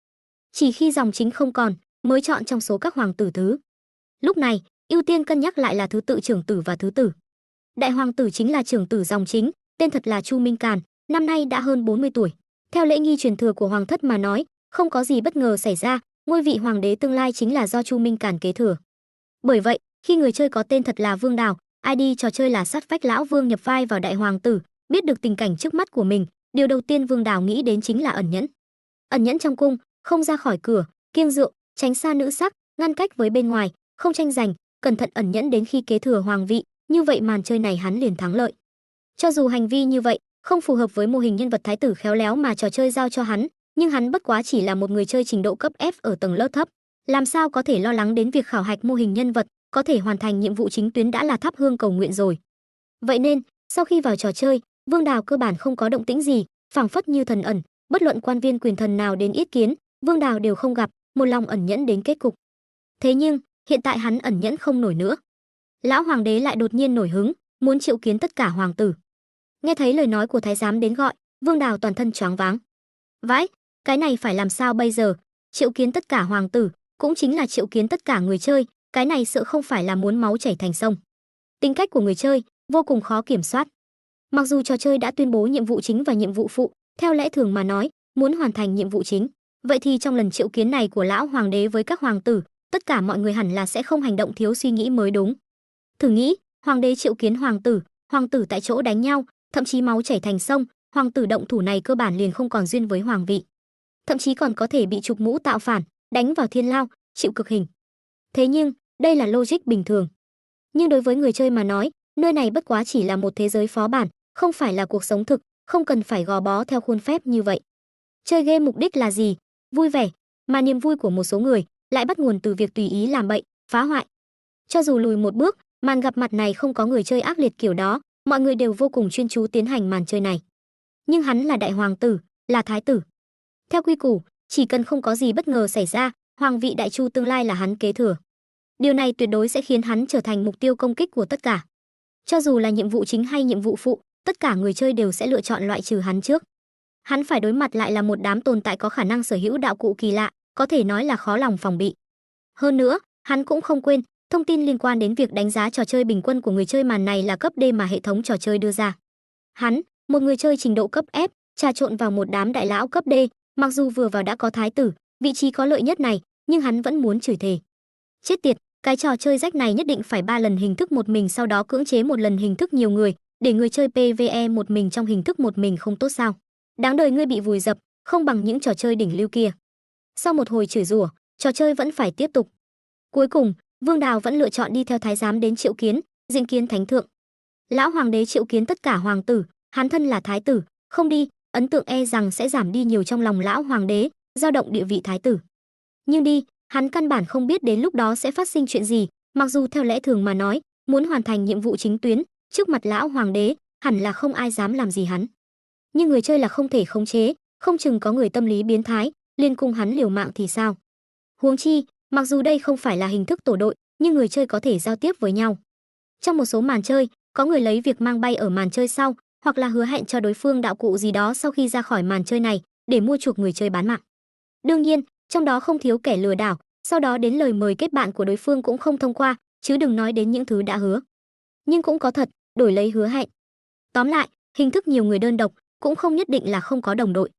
Chỉ khi dòng chính không còn, mới chọn trong số các hoàng tử thứ. Lúc này, ưu tiên cân nhắc lại là thứ tự trưởng tử và thứ tử. Đại hoàng tử chính là trưởng tử dòng chính, tên thật là Chu Minh Càn, năm nay đã hơn 40 tuổi. Theo lễ nghi truyền thừa của hoàng thất mà nói, không có gì bất ngờ xảy ra, ngôi vị hoàng đế tương lai chính là do Chu Minh Càn kế thừa. Bởi vậy, khi người chơi có tên thật là Vương Đào, ID trò chơi là sát phách lão vương nhập vai vào đại hoàng tử, biết được tình cảnh trước mắt của mình, điều đầu tiên Vương Đào nghĩ đến chính là ẩn nhẫn. Ẩn nhẫn trong cung, không ra khỏi cửa, kiêng rượu, tránh xa nữ sắc, ngăn cách với bên ngoài, không tranh giành, cẩn thận ẩn nhẫn đến khi kế thừa hoàng vị, như vậy màn chơi này hắn liền thắng lợi. Cho dù hành vi như vậy không phù hợp với mô hình nhân vật thái tử khéo léo mà trò chơi giao cho hắn, nhưng hắn bất quá chỉ là một người chơi trình độ cấp F ở tầng lớp thấp, làm sao có thể lo lắng đến việc khảo hạch mô hình nhân vật, có thể hoàn thành nhiệm vụ chính tuyến đã là thắp hương cầu nguyện rồi. Vậy nên, sau khi vào trò chơi, Vương Đào cơ bản không có động tĩnh gì, phảng phất như thần ẩn, bất luận quan viên quyền thần nào đến yết kiến, Vương Đào đều không gặp, một lòng ẩn nhẫn đến kết cục. Thế nhưng, hiện tại hắn ẩn nhẫn không nổi nữa. Lão hoàng đế lại đột nhiên nổi hứng, muốn triệu kiến tất cả hoàng tử. Nghe thấy lời nói của thái giám đến gọi, Vương Đào toàn thân choáng váng. Vãi, cái này phải làm sao bây giờ? Triệu kiến tất cả hoàng tử, cũng chính là triệu kiến tất cả người chơi, cái này sợ không phải là muốn máu chảy thành sông. Tính cách của người chơi vô cùng khó kiểm soát. Mặc dù trò chơi đã tuyên bố nhiệm vụ chính và nhiệm vụ phụ, theo lẽ thường mà nói, muốn hoàn thành nhiệm vụ chính, vậy thì trong lần triệu kiến này của lão hoàng đế với các hoàng tử, tất cả mọi người hẳn là sẽ không hành động thiếu suy nghĩ mới đúng. Thử nghĩ, hoàng đế triệu kiến hoàng tử tại chỗ đánh nhau, thậm chí máu chảy thành sông, hoàng tử động thủ này cơ bản liền không còn duyên với hoàng vị, thậm chí còn có thể bị trục mũ tạo phản, đánh vào thiên lao, chịu cực hình. Thế nhưng, Đây là logic bình thường. Nhưng đối với người chơi mà nói, nơi này bất quá chỉ là một thế giới phó bản, không phải là cuộc sống thực, không cần phải gò bó theo khuôn phép như vậy. Chơi game mục đích là gì? Vui vẻ, mà niềm vui của một số người lại bắt nguồn từ việc tùy ý làm bậy, phá hoại. Cho dù lùi một bước, màn gặp mặt này không có người chơi ác liệt kiểu đó, mọi người đều vô cùng chuyên chú tiến hành màn chơi này. Nhưng hắn là đại hoàng tử, là thái tử. Theo quy củ, chỉ cần không có gì bất ngờ xảy ra, hoàng vị đại chu tương lai là hắn kế thừa. Điều này tuyệt đối sẽ khiến hắn trở thành mục tiêu công kích của tất cả. Cho dù là nhiệm vụ chính hay nhiệm vụ phụ, tất cả người chơi đều sẽ lựa chọn loại trừ hắn trước. Hắn phải đối mặt lại là một đám tồn tại có khả năng sở hữu đạo cụ kỳ lạ, có thể nói là khó lòng phòng bị. Hơn nữa, hắn cũng không quên thông tin liên quan đến việc đánh giá trò chơi bình quân của người chơi màn này là cấp D mà hệ thống trò chơi đưa ra. Hắn, một người chơi trình độ cấp F, trà trộn vào một đám đại lão cấp D, mặc dù vừa vào đã có thái tử, vị trí có lợi nhất này, nhưng hắn vẫn muốn chửi thề. Chết tiệt, cái trò chơi rách này nhất định phải 3 lần hình thức một mình sau đó cưỡng chế một lần hình thức nhiều người, để người chơi PvE một mình trong hình thức một mình không tốt sao? Đáng đời ngươi bị vùi dập, không bằng những trò chơi đỉnh lưu kia. Sau một hồi chửi rủa, trò chơi vẫn phải tiếp tục. Cuối cùng, Vương Đào vẫn lựa chọn đi theo thái giám đến triệu kiến, diện kiến thánh thượng. Lão hoàng đế triệu kiến tất cả hoàng tử, hắn thân là thái tử, không đi, ấn tượng e rằng sẽ giảm đi nhiều trong lòng lão hoàng đế, dao động địa vị thái tử. Nhưng đi, hắn căn bản không biết đến lúc đó sẽ phát sinh chuyện gì, mặc dù theo lẽ thường mà nói, muốn hoàn thành nhiệm vụ chính tuyến, trước mặt lão hoàng đế, hẳn là không ai dám làm gì hắn. Nhưng người chơi là không thể khống chế, không chừng có người tâm lý biến thái, liên cùng hắn liều mạng thì sao? Huống chi, mặc dù đây không phải là hình thức tổ đội, nhưng người chơi có thể giao tiếp với nhau. Trong một số màn chơi, có người lấy việc mang bay ở màn chơi sau, hoặc là hứa hẹn cho đối phương đạo cụ gì đó sau khi ra khỏi màn chơi này, để mua chuộc người chơi bán mạng. Đương nhiên, trong đó không thiếu kẻ lừa đảo, sau đó đến lời mời kết bạn của đối phương cũng không thông qua, chứ đừng nói đến những thứ đã hứa. Nhưng cũng có thật, đổi lấy hứa hẹn. Tóm lại, hình thức nhiều người đơn độc cũng không nhất định là không có đồng đội.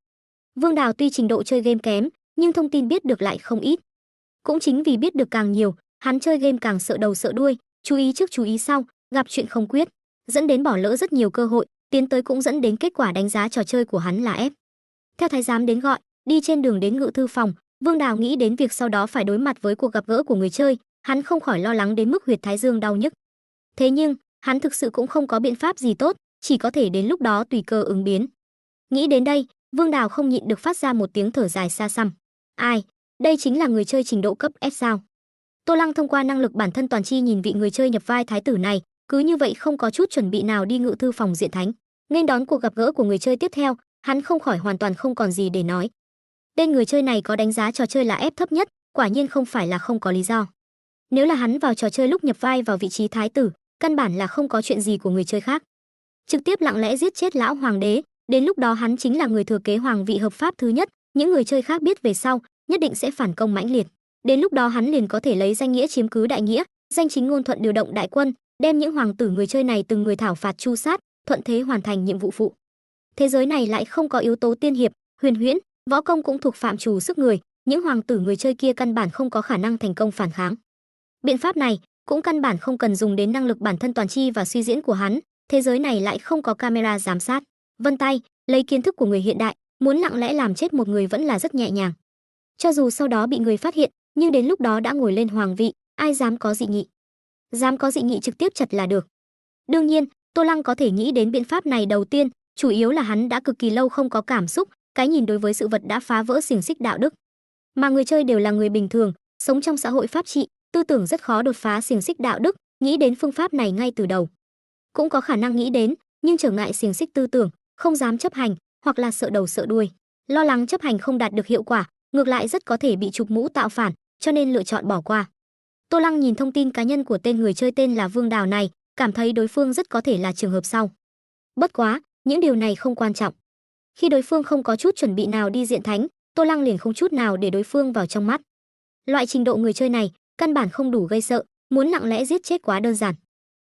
Vương Đào tuy trình độ chơi game kém, nhưng thông tin biết được lại không ít. Cũng chính vì biết được càng nhiều, hắn chơi game càng sợ đầu sợ đuôi, chú ý trước chú ý sau, gặp chuyện không quyết, dẫn đến bỏ lỡ rất nhiều cơ hội, tiến tới cũng dẫn đến kết quả đánh giá trò chơi của hắn là F. Theo thái giám đến gọi, đi trên đường đến ngự thư phòng, Vương Đào nghĩ đến việc sau đó phải đối mặt với cuộc gặp gỡ của người chơi, hắn không khỏi lo lắng đến mức huyệt thái dương đau nhức. Thế nhưng, hắn thực sự cũng không có biện pháp gì tốt, chỉ có thể đến lúc đó tùy cơ ứng biến. Nghĩ đến đây, Vương Đào không nhịn được phát ra một tiếng thở dài xa xăm. Ai, đây chính là người chơi trình độ cấp S sao? Tô Lăng thông qua năng lực bản thân toàn chi nhìn vị người chơi nhập vai thái tử này, cứ như vậy không có chút chuẩn bị nào đi ngự thư phòng diện thánh. Nên đón cuộc gặp gỡ của người chơi tiếp theo, hắn không khỏi hoàn toàn không còn gì để nói. Tên người chơi này có đánh giá trò chơi là F thấp nhất, quả nhiên không phải là không có lý do. Nếu là hắn vào trò chơi lúc nhập vai vào vị trí thái tử, căn bản là không có chuyện gì của người chơi khác. Trực tiếp lặng lẽ giết chết lão hoàng đế, đến lúc đó hắn chính là người thừa kế hoàng vị hợp pháp thứ nhất, những người chơi khác biết về sau, nhất định sẽ phản công mãnh liệt. Đến lúc đó hắn liền có thể lấy danh nghĩa chiếm cứ đại nghĩa, danh chính ngôn thuận điều động đại quân, đem những hoàng tử người chơi này từng người thảo phạt tru sát, thuận thế hoàn thành nhiệm vụ phụ. Thế giới này lại không có yếu tố tiên hiệp, huyền huyễn, võ công cũng thuộc phạm trù sức người, những hoàng tử người chơi kia căn bản không có khả năng thành công phản kháng. Biện pháp này cũng căn bản không cần dùng đến năng lực bản thân toàn chi và suy diễn của hắn, thế giới này lại không có camera giám sát. Vân tay, lấy kiến thức của người hiện đại, muốn lặng lẽ làm chết một người vẫn là rất nhẹ nhàng. Cho dù sau đó bị người phát hiện, nhưng đến lúc đó đã ngồi lên hoàng vị, ai dám có dị nghị? Dám có dị nghị trực tiếp chặt là được. Đương nhiên, Tô Lăng có thể nghĩ đến biện pháp này đầu tiên, chủ yếu là hắn đã cực kỳ lâu không có cảm xúc, cái nhìn đối với sự vật đã phá vỡ xiềng xích đạo đức. Mà người chơi đều là người bình thường, sống trong xã hội pháp trị, tư tưởng rất khó đột phá xiềng xích đạo đức, nghĩ đến phương pháp này ngay từ đầu. Cũng có khả năng nghĩ đến, nhưng trở ngại xiềng xích tư tưởng, không dám chấp hành, hoặc là sợ đầu sợ đuôi, lo lắng chấp hành không đạt được hiệu quả, ngược lại rất có thể bị chụp mũ tạo phản, cho nên lựa chọn bỏ qua. Tô Lăng nhìn thông tin cá nhân của tên người chơi tên là Vương Đào này, cảm thấy đối phương rất có thể là trường hợp sau. Bất quá, những điều này không quan trọng. Khi đối phương không có chút chuẩn bị nào đi diện thánh, Tô Lăng liền không chút nào để đối phương vào trong mắt. Loại trình độ người chơi này, căn bản không đủ gây sợ, muốn lặng lẽ giết chết quá đơn giản.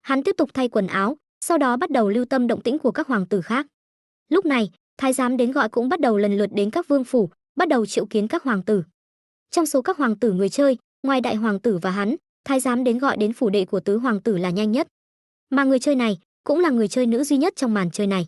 Hắn tiếp tục thay quần áo, sau đó bắt đầu lưu tâm động tĩnh của các hoàng tử khác. Lúc này, thái giám đến gọi cũng bắt đầu lần lượt đến các vương phủ, bắt đầu triệu kiến các hoàng tử. Trong số các hoàng tử người chơi, ngoài đại hoàng tử và hắn, thái giám đến gọi đến phủ đệ của tứ hoàng tử là nhanh nhất. Mà người chơi này cũng là người chơi nữ duy nhất trong màn chơi này.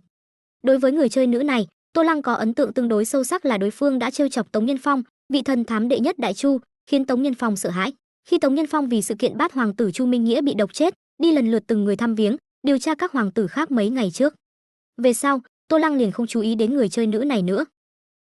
Đối với người chơi nữ này, Tô Lăng có ấn tượng tương đối sâu sắc là đối phương đã trêu chọc Tống Nhân Phong, vị thần thám đệ nhất Đại Chu, khiến Tống Nhân Phong sợ hãi. Khi Tống Nhân Phong vì sự kiện Bát hoàng tử Chu Minh Nghĩa bị độc chết, đi lần lượt từng người thăm viếng, điều tra các hoàng tử khác mấy ngày trước. Về sau, Tô Lăng liền không chú ý đến người chơi nữ này nữa.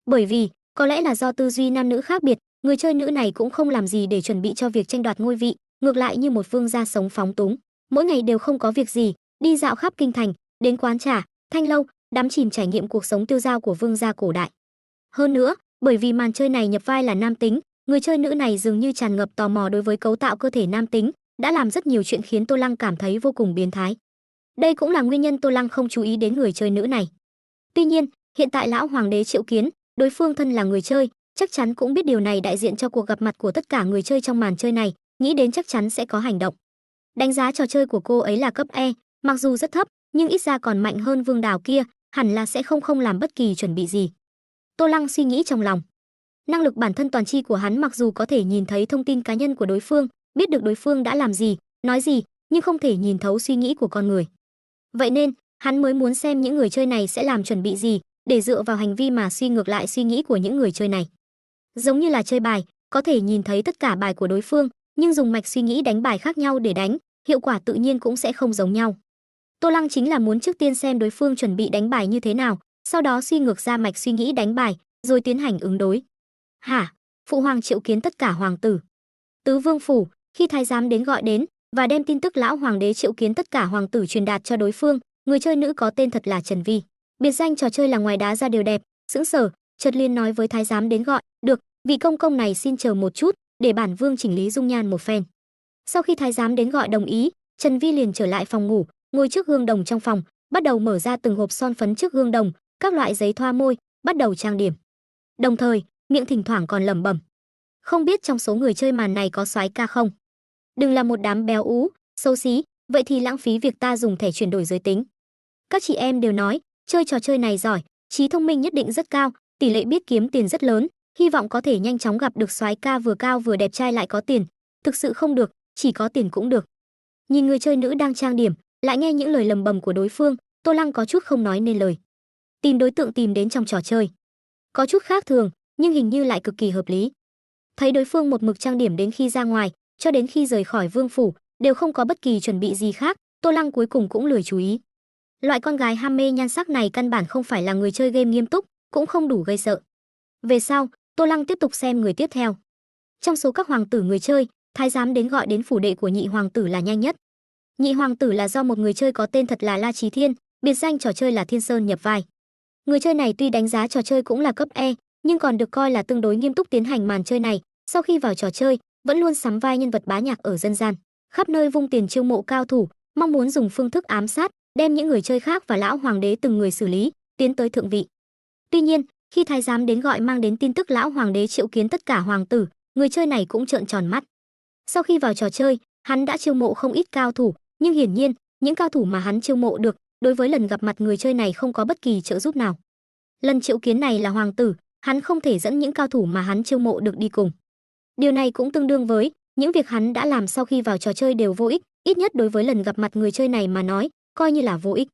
Bởi vì, có lẽ là do tư duy nam nữ khác biệt, người chơi nữ này cũng không làm gì để chuẩn bị cho việc tranh đoạt ngôi vị, ngược lại như một vương gia sống phóng túng, mỗi ngày đều không có việc gì, đi dạo khắp kinh thành, đến quán trà, thanh lâu, đắm chìm trải nghiệm cuộc sống tiêu dao của vương gia cổ đại. Hơn nữa, bởi vì màn chơi này nhập vai là nam tính, người chơi nữ này dường như tràn ngập tò mò đối với cấu tạo cơ thể nam tính, đã làm rất nhiều chuyện khiến Tô Lăng cảm thấy vô cùng biến thái. Đây cũng là nguyên nhân Tô Lăng không chú ý đến người chơi nữ này. Tuy nhiên, hiện tại lão hoàng đế Triệu Kiến, đối phương thân là người chơi, chắc chắn cũng biết điều này đại diện cho cuộc gặp mặt của tất cả người chơi trong màn chơi này, nghĩ đến chắc chắn sẽ có hành động. Đánh giá trò chơi của cô ấy là cấp E, mặc dù rất thấp, nhưng ít ra còn mạnh hơn Vương Đào kia, hẳn là sẽ không làm bất kỳ chuẩn bị gì. Tô Lăng suy nghĩ trong lòng. Năng lực bản thân toàn tri của hắn mặc dù có thể nhìn thấy thông tin cá nhân của đối phương, biết được đối phương đã làm gì, nói gì, nhưng không thể nhìn thấu suy nghĩ của con người. Vậy nên, hắn mới muốn xem những người chơi này sẽ làm chuẩn bị gì, để dựa vào hành vi mà suy ngược lại suy nghĩ của những người chơi này. Giống như là chơi bài, có thể nhìn thấy tất cả bài của đối phương, nhưng dùng mạch suy nghĩ đánh bài khác nhau để đánh, hiệu quả tự nhiên cũng sẽ không giống nhau. Tô Lăng chính là muốn trước tiên xem đối phương chuẩn bị đánh bài như thế nào, sau đó suy ngược ra mạch suy nghĩ đánh bài, rồi tiến hành ứng đối. Hả? Phụ hoàng Triệu Kiến tất cả hoàng tử. Tứ vương phủ, khi thái giám đến gọi đến và đem tin tức lão hoàng đế Triệu Kiến tất cả hoàng tử truyền đạt cho đối phương, người chơi nữ có tên thật là Trần Vi, biệt danh trò chơi là ngoài đá ra đều đẹp, sững sờ, chợt liền nói với thái giám đến gọi, "Được, vị công công này xin chờ một chút, để bản vương chỉnh lý dung nhan một phen." Sau khi thái giám đến gọi đồng ý, Trần Vi liền trở lại phòng ngủ, ngồi trước gương đồng trong phòng, bắt đầu mở ra từng hộp son phấn trước gương đồng, các loại giấy thoa môi, bắt đầu trang điểm. Đồng thời, miệng thỉnh thoảng còn lẩm bẩm, không biết trong số người chơi màn này có soái ca không? Đừng là một đám béo ú, xấu xí, vậy thì lãng phí việc ta dùng thẻ chuyển đổi giới tính. Các chị em đều nói, chơi trò chơi này giỏi, trí thông minh nhất định rất cao, tỷ lệ biết kiếm tiền rất lớn, hy vọng có thể nhanh chóng gặp được soái ca vừa cao vừa đẹp trai lại có tiền. Thực sự không được, chỉ có tiền cũng được. Nhìn người chơi nữ đang trang điểm, lại nghe những lời lầm bầm của đối phương, Tô Lăng có chút không nói nên lời. Tìm đối tượng tìm đến trong trò chơi, có chút khác thường, nhưng hình như lại cực kỳ hợp lý. Thấy đối phương một mực trang điểm đến khi ra ngoài, cho đến khi rời khỏi vương phủ, đều không có bất kỳ chuẩn bị gì khác, Tô Lăng cuối cùng cũng lười chú ý. Loại con gái ham mê nhan sắc này căn bản không phải là người chơi game nghiêm túc, cũng không đủ gây sợ. Về sau, Tô Lăng tiếp tục xem người tiếp theo. Trong số các hoàng tử người chơi, thái giám đến gọi đến phủ đệ của nhị hoàng tử là nhanh nhất. Nhị hoàng tử là do một người chơi có tên thật là La Chí Thiên, biệt danh trò chơi là Thiên Sơn nhập vai. Người chơi này tuy đánh giá trò chơi cũng là cấp E, nhưng còn được coi là tương đối nghiêm túc tiến hành màn chơi này, sau khi vào trò chơi, vẫn luôn sắm vai nhân vật bá nhạc ở dân gian, khắp nơi vung tiền chiêu mộ cao thủ, mong muốn dùng phương thức ám sát, đem những người chơi khác và lão hoàng đế từng người xử lý, tiến tới thượng vị. Tuy nhiên, khi thái giám đến gọi mang đến tin tức lão hoàng đế Triệu Kiến tất cả hoàng tử, người chơi này cũng trợn tròn mắt. Sau khi vào trò chơi, hắn đã chiêu mộ không ít cao thủ, nhưng hiển nhiên, những cao thủ mà hắn chiêu mộ được, đối với lần gặp mặt người chơi này không có bất kỳ trợ giúp nào. Lần Triệu Kiến này là hoàng tử, hắn không thể dẫn những cao thủ mà hắn chiêu mộ được đi cùng. Điều này cũng tương đương với những việc hắn đã làm sau khi vào trò chơi đều vô ích, ít nhất đối với lần gặp mặt người chơi này mà nói, coi như là vô ích.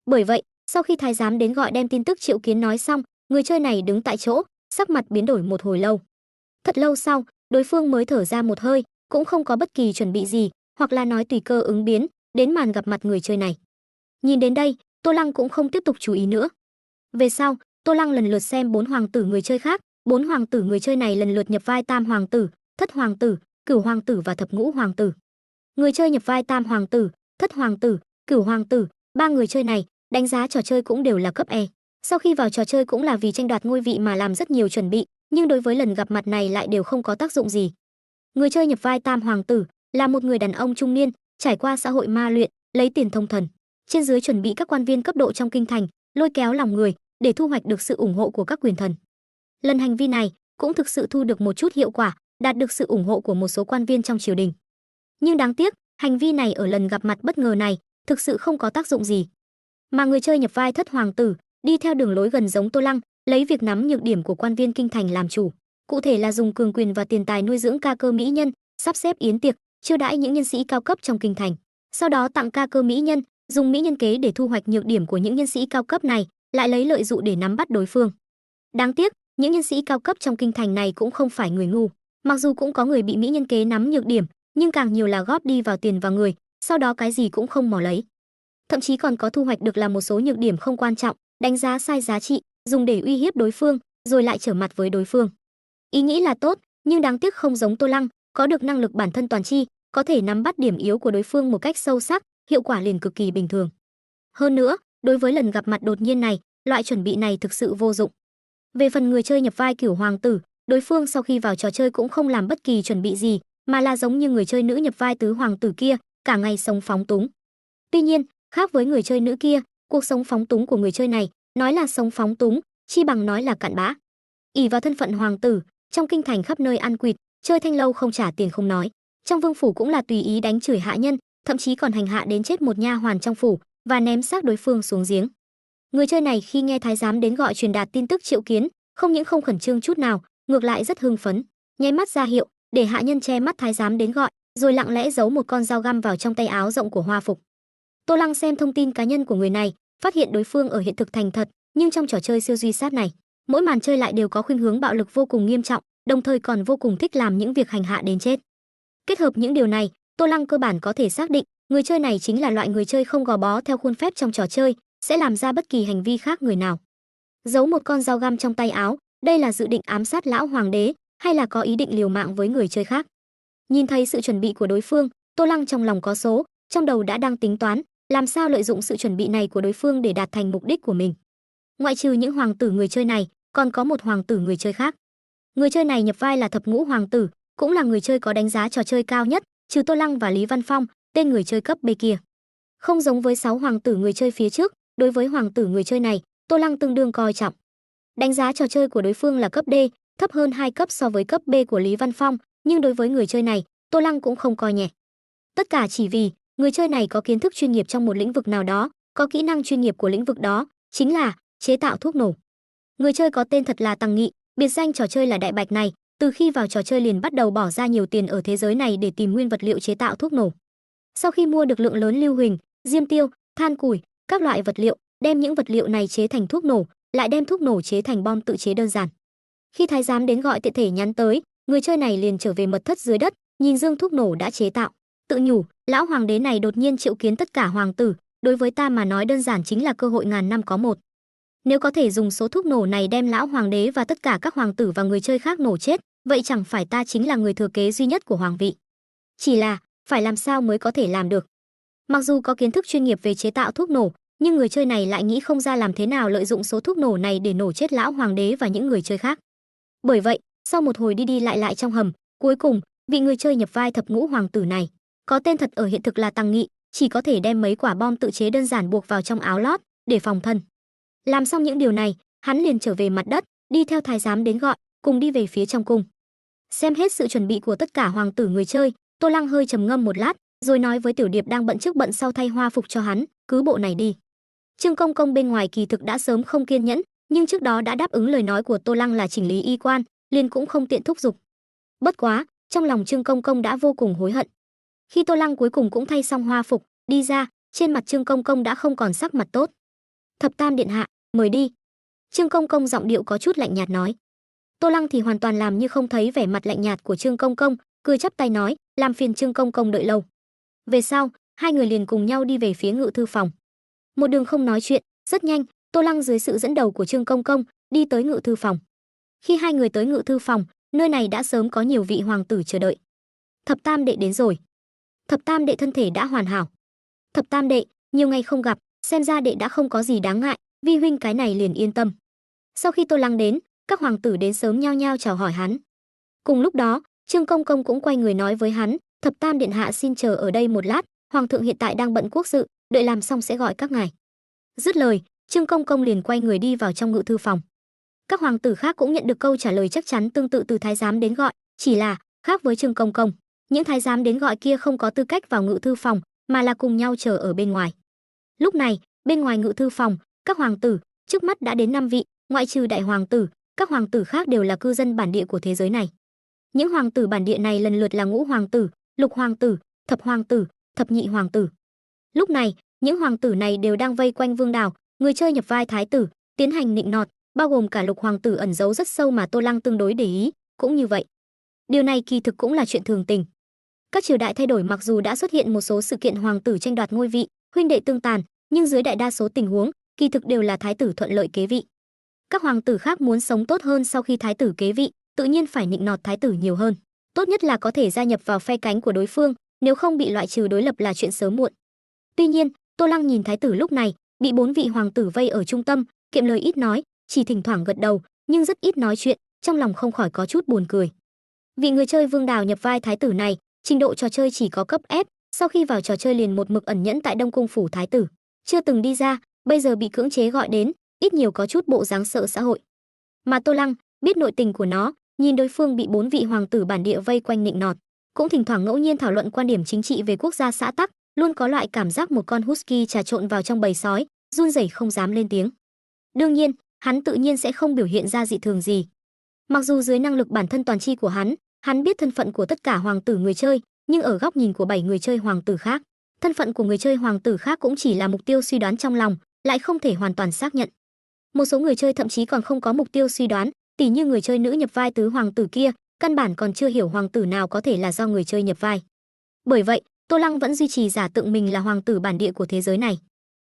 Bởi vậy, sau khi thái giám đến gọi đem tin tức Triệu Kiến nói xong, người chơi này đứng tại chỗ, sắc mặt biến đổi một hồi lâu. Thật lâu sau, đối phương mới thở ra một hơi, cũng không có bất kỳ chuẩn bị gì, hoặc là nói tùy cơ ứng biến, đến màn gặp mặt người chơi này. Nhìn đến đây, Tô Lăng cũng không tiếp tục chú ý nữa. Về sau, Tô Lăng lần lượt xem 4 hoàng tử người chơi khác, 4 hoàng tử người chơi này lần lượt nhập vai tam hoàng tử, thất hoàng tử, cửu hoàng tử và thập ngũ hoàng tử. Người chơi nhập vai tam hoàng tử, thất hoàng tử, cửu hoàng tử, ba người chơi này, đánh giá trò chơi cũng đều là cấp E. Sau khi vào trò chơi cũng là vì tranh đoạt ngôi vị mà làm rất nhiều chuẩn bị, nhưng đối với lần gặp mặt này lại đều không có tác dụng gì. Người chơi nhập vai tam hoàng tử là một người đàn ông trung niên, trải qua xã hội ma luyện, lấy tiền thông thần, trên dưới chuẩn bị các quan viên cấp độ trong kinh thành, lôi kéo lòng người để thu hoạch được sự ủng hộ của các quyền thần. Lần hành vi này cũng thực sự thu được một chút hiệu quả, đạt được sự ủng hộ của một số quan viên trong triều đình. Nhưng đáng tiếc, hành vi này ở lần gặp mặt bất ngờ này thực sự không có tác dụng gì. Mà người chơi nhập vai thất hoàng tử đi theo đường lối gần giống Tô Lăng, lấy việc nắm nhược điểm của quan viên kinh thành làm chủ, cụ thể là dùng cường quyền và tiền tài nuôi dưỡng ca cơ mỹ nhân, sắp xếp yến tiệc, chiêu đãi những nhân sĩ cao cấp trong kinh thành, sau đó tặng ca cơ mỹ nhân, dùng mỹ nhân kế để thu hoạch nhược điểm của những nhân sĩ cao cấp này, lại lấy lợi dụ để nắm bắt đối phương. Đáng tiếc, những nhân sĩ cao cấp trong kinh thành này cũng không phải người ngu, mặc dù cũng có người bị mỹ nhân kế nắm nhược điểm, nhưng càng nhiều là góp đi vào tiền và người, sau đó cái gì cũng không mò lấy. Thậm chí còn có thu hoạch được là một số nhược điểm không quan trọng, đánh giá sai giá trị, dùng để uy hiếp đối phương, rồi lại trở mặt với đối phương. Ý nghĩ là tốt, nhưng đáng tiếc không giống Tô Lăng, có được năng lực bản thân toàn tri, có thể nắm bắt điểm yếu của đối phương một cách sâu sắc, hiệu quả liền cực kỳ bình thường. Hơn nữa, đối với lần gặp mặt đột nhiên này, loại chuẩn bị này thực sự vô dụng. Về phần người chơi nhập vai Cửu Hoàng tử, đối phương sau khi vào trò chơi cũng không làm bất kỳ chuẩn bị gì, mà là giống như người chơi nữ nhập vai Tứ Hoàng tử kia, cả ngày sống phóng túng. Tuy nhiên, khác với người chơi nữ kia, cuộc sống phóng túng của người chơi này, nói là sống phóng túng, chi bằng nói là cặn bã. Ỷ vào thân phận hoàng tử, trong kinh thành khắp nơi ăn quỵt, chơi thanh lâu không trả tiền không nói, trong vương phủ cũng là tùy ý đánh chửi hạ nhân, thậm chí còn hành hạ đến chết một nha hoàn trong phủ và ném xác đối phương xuống giếng. Người chơi này khi nghe thái giám đến gọi truyền đạt tin tức triệu kiến, không những không khẩn trương chút nào, ngược lại rất hưng phấn, nháy mắt ra hiệu để hạ nhân che mắt thái giám đến gọi, rồi lặng lẽ giấu một con dao găm vào trong tay áo rộng của Hoa Phục. Tô Lăng xem thông tin cá nhân của người này, phát hiện đối phương ở hiện thực thành thật, nhưng trong trò chơi siêu duy sát này, mỗi màn chơi lại đều có khuynh hướng bạo lực vô cùng nghiêm trọng, đồng thời còn vô cùng thích làm những việc hành hạ đến chết. Kết hợp những điều này, Tô Lăng cơ bản có thể xác định, người chơi này chính là loại người chơi không gò bó theo khuôn phép trong trò chơi, sẽ làm ra bất kỳ hành vi khác người nào. Giấu một con dao găm trong tay áo, đây là dự định ám sát lão hoàng đế, hay là có ý định liều mạng với người chơi khác? Nhìn thấy sự chuẩn bị của đối phương, Tô Lăng trong lòng có số, trong đầu đã đang tính toán, làm sao lợi dụng sự chuẩn bị này của đối phương để đạt thành mục đích của mình. Ngoại trừ những hoàng tử người chơi này, còn có một hoàng tử người chơi khác. Người chơi này nhập vai là Thập Ngũ Hoàng tử, cũng là người chơi có đánh giá trò chơi cao nhất, trừ Tô Lăng và Lý Văn Phong, tên người chơi cấp B kia. Không giống với 6 hoàng tử người chơi phía trước, đối với hoàng tử người chơi này, Tô Lăng tương đương coi trọng. Đánh giá trò chơi của đối phương là cấp D, thấp hơn 2 cấp so với cấp B của Lý Văn Phong, nhưng đối với người chơi này, Tô Lăng cũng không coi nhẹ. Tất cả chỉ vì người chơi này có kiến thức chuyên nghiệp trong một lĩnh vực nào đó, có kỹ năng chuyên nghiệp của lĩnh vực đó, chính là chế tạo thuốc nổ. Người chơi có tên thật là Tằng Nghị, biệt danh trò chơi là Đại Bạch này, từ khi vào trò chơi liền bắt đầu bỏ ra nhiều tiền ở thế giới này để tìm nguyên vật liệu chế tạo thuốc nổ. Sau khi mua được lượng lớn lưu huỳnh, diêm tiêu, than củi, các loại vật liệu, đem những vật liệu này chế thành thuốc nổ, lại đem thuốc nổ chế thành bom tự chế đơn giản. Khi thái giám đến gọi tiện thể nhắn tới, người chơi này liền trở về mật thất dưới đất, nhìn dương thuốc nổ đã chế tạo, tự nhủ, lão hoàng đế này đột nhiên triệu kiến tất cả hoàng tử, đối với ta mà nói đơn giản chính là cơ hội ngàn năm có một. Nếu có thể dùng số thuốc nổ này đem lão hoàng đế và tất cả các hoàng tử và người chơi khác nổ chết, vậy chẳng phải ta chính là người thừa kế duy nhất của hoàng vị. Chỉ là, phải làm sao mới có thể làm được. Mặc dù có kiến thức chuyên nghiệp về chế tạo thuốc nổ, nhưng người chơi này lại nghĩ không ra làm thế nào lợi dụng số thuốc nổ này để nổ chết lão hoàng đế và những người chơi khác. Bởi vậy, sau một hồi đi đi lại lại trong hầm, cuối cùng, vị người chơi nhập vai Thập Ngũ Hoàng tử này, có tên thật ở hiện thực là Tằng Nghị, chỉ có thể đem mấy quả bom tự chế đơn giản buộc vào trong áo lót để phòng thân. Làm xong những điều này, hắn liền trở về mặt đất, đi theo thái giám đến gọi, cùng đi về phía trong cung. Xem hết sự chuẩn bị của tất cả hoàng tử người chơi, Tô Lăng hơi trầm ngâm một lát, rồi nói với Tiểu Điệp đang bận trước bận sau thay hoa phục cho hắn, cứ bộ này đi. Trương Công Công bên ngoài kỳ thực đã sớm không kiên nhẫn, nhưng trước đó đã đáp ứng lời nói của Tô Lăng là chỉnh lý y quan, liền cũng không tiện thúc giục. Bất quá, trong lòng Trương Công Công đã vô cùng hối hận. Khi Tô Lăng cuối cùng cũng thay xong hoa phục, đi ra, trên mặt Trương Công Công đã không còn sắc mặt tốt. Thập Tam điện hạ, mời đi. Trương Công Công giọng điệu có chút lạnh nhạt nói. Tô Lăng thì hoàn toàn làm như không thấy vẻ mặt lạnh nhạt của Trương Công Công, cười chắp tay nói, làm phiền Trương Công Công đợi lâu. Về sau, hai người liền cùng nhau đi về phía ngự thư phòng. Một đường không nói chuyện, rất nhanh, Tô Lăng dưới sự dẫn đầu của Trương Công Công đi tới ngự thư phòng. Khi hai người tới ngự thư phòng, nơi này đã sớm có nhiều vị hoàng tử chờ đợi. Thập Tam đệ đến rồi. Thập Tam đệ thân thể đã hoàn hảo. Thập Tam đệ, nhiều ngày không gặp, xem ra đệ đã không có gì đáng ngại, vi huynh cái này liền yên tâm. Sau khi Tô Lăng đến, các hoàng tử đến sớm nhao nhao chào hỏi hắn. Cùng lúc đó, Trương Công Công cũng quay người nói với hắn, Thập Tam điện hạ xin chờ ở đây một lát, hoàng thượng hiện tại đang bận quốc sự, đợi làm xong sẽ gọi các ngài. Dứt lời, Trương Công Công liền quay người đi vào trong ngự thư phòng. Các hoàng tử khác cũng nhận được câu trả lời chắc chắn tương tự từ thái giám đến gọi, chỉ là khác với Trương Công Công, những thái giám đến gọi kia không có tư cách vào ngự thư phòng, mà là cùng nhau chờ ở bên ngoài. Lúc này, bên ngoài ngự thư phòng, các hoàng tử trước mắt đã đến 5 vị, ngoại trừ đại hoàng tử, các hoàng tử khác đều là cư dân bản địa của thế giới này. Những hoàng tử bản địa này lần lượt là Ngũ hoàng tử, Lục hoàng tử, Thập hoàng tử, Thập nhị hoàng tử. Lúc này, những hoàng tử này đều đang vây quanh Vương Đào, người chơi nhập vai thái tử, tiến hành nịnh nọt, bao gồm cả Lục hoàng tử ẩn giấu rất sâu mà Tô Lăng tương đối để ý, cũng như vậy. Điều này kỳ thực cũng là chuyện thường tình. Các triều đại thay đổi, mặc dù đã xuất hiện một số sự kiện hoàng tử tranh đoạt ngôi vị, huynh đệ tương tàn, nhưng dưới đại đa số tình huống, kỳ thực đều là thái tử thuận lợi kế vị. Các hoàng tử khác muốn sống tốt hơn sau khi thái tử kế vị, tự nhiên phải nịnh nọt thái tử nhiều hơn. Tốt nhất là có thể gia nhập vào phe cánh của đối phương, nếu không bị loại trừ đối lập là chuyện sớm muộn. Tuy nhiên, Tô Lăng nhìn thái tử lúc này, bị 4 vị hoàng tử vây ở trung tâm, kiệm lời ít nói, chỉ thỉnh thoảng gật đầu, nhưng rất ít nói chuyện, trong lòng không khỏi có chút buồn cười. Vị người chơi Vương Đào nhập vai thái tử này, trình độ trò chơi chỉ có cấp F, sau khi vào trò chơi liền một mực ẩn nhẫn tại Đông Cung phủ thái tử, chưa từng đi ra, bây giờ bị cưỡng chế gọi đến, ít nhiều có chút bộ dáng sợ xã hội. Mà Tô Lăng biết nội tình của nó, nhìn đối phương bị 4 vị hoàng tử bản địa vây quanh nịnh nọt, cũng thỉnh thoảng ngẫu nhiên thảo luận quan điểm chính trị về quốc gia xã tắc, luôn có loại cảm giác một con husky trà trộn vào trong bầy sói, run rẩy không dám lên tiếng. Đương nhiên, hắn tự nhiên sẽ không biểu hiện ra dị thường gì. Mặc dù dưới năng lực bản thân toàn chi của hắn biết thân phận của tất cả hoàng tử người chơi, nhưng ở góc nhìn của 7 người chơi hoàng tử khác, thân phận của người chơi hoàng tử khác cũng chỉ là mục tiêu suy đoán trong lòng, lại không thể hoàn toàn xác nhận. Một số người chơi thậm chí còn không có mục tiêu suy đoán, tỉ như người chơi nữ nhập vai tứ hoàng tử kia, căn bản còn chưa hiểu hoàng tử nào có thể là do người chơi nhập vai. Bởi vậy, Tô Lăng vẫn duy trì giả tượng mình là hoàng tử bản địa của thế giới này.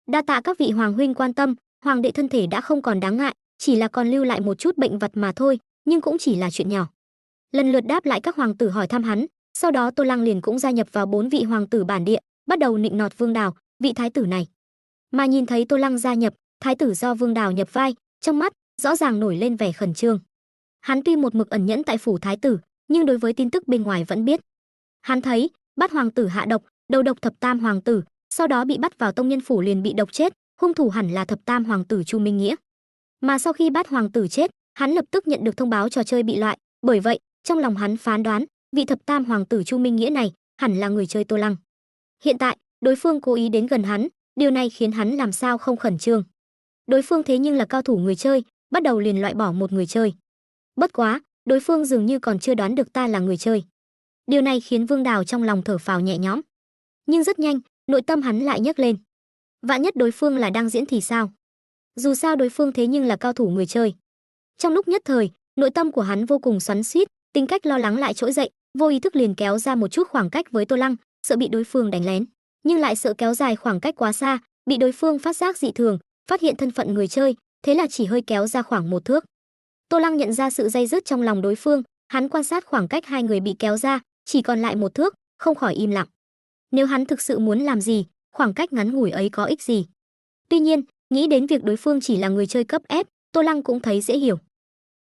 Đa tạ các vị hoàng huynh quan tâm, hoàng đệ thân thể đã không còn đáng ngại, chỉ là còn lưu lại một chút bệnh vật mà thôi, nhưng cũng chỉ là chuyện nhỏ. Lần lượt đáp lại các hoàng tử hỏi thăm hắn, sau đó Tô Lăng liền cũng gia nhập vào 4 vị hoàng tử bản địa, bắt đầu nịnh nọt Vương Đào, vị thái tử này. Mà nhìn thấy Tô Lăng gia nhập, thái tử do Vương Đào nhập vai, trong mắt rõ ràng nổi lên vẻ khẩn trương. Hắn tuy một mực ẩn nhẫn tại phủ thái tử, nhưng đối với tin tức bên ngoài vẫn biết. Hắn thấy Bát hoàng tử hạ độc, đầu độc thập tam hoàng tử, sau đó bị bắt vào tông nhân phủ liền bị độc chết, hung thủ hẳn là thập tam hoàng tử Chu Minh Nghĩa. Mà sau khi Bát hoàng tử chết, hắn lập tức nhận được thông báo trò chơi bị loại, bởi vậy, trong lòng hắn phán đoán, vị thập tam hoàng tử Chu Minh Nghĩa này hẳn là người chơi Tô Lăng. Hiện tại, đối phương cố ý đến gần hắn, điều này khiến hắn làm sao không khẩn trương. Đối phương thế nhưng là cao thủ người chơi, bắt đầu liền loại bỏ một người chơi. Bất quá, đối phương dường như còn chưa đoán được ta là người chơi. Điều này khiến Vương Đào trong lòng thở phào nhẹ nhõm. Nhưng rất nhanh, nội tâm hắn lại nhấc lên. Vạn nhất đối phương là đang diễn thì sao? Dù sao đối phương thế nhưng là cao thủ người chơi. Trong lúc nhất thời, nội tâm của hắn vô cùng xoắn xuýt, tính cách lo lắng lại trỗi dậy, vô ý thức liền kéo ra một chút khoảng cách với Tô Lăng, sợ bị đối phương đánh lén, nhưng lại sợ kéo dài khoảng cách quá xa, bị đối phương phát giác dị thường, phát hiện thân phận người chơi, thế là chỉ hơi kéo ra khoảng 1 thước. Tô Lăng nhận ra sự day dứt trong lòng đối phương, hắn quan sát khoảng cách hai người bị kéo ra, chỉ còn lại 1 thước, không khỏi im lặng. Nếu hắn thực sự muốn làm gì, khoảng cách ngắn ngủi ấy có ích gì? Tuy nhiên, nghĩ đến việc đối phương chỉ là người chơi cấp F, Tô Lăng cũng thấy dễ hiểu.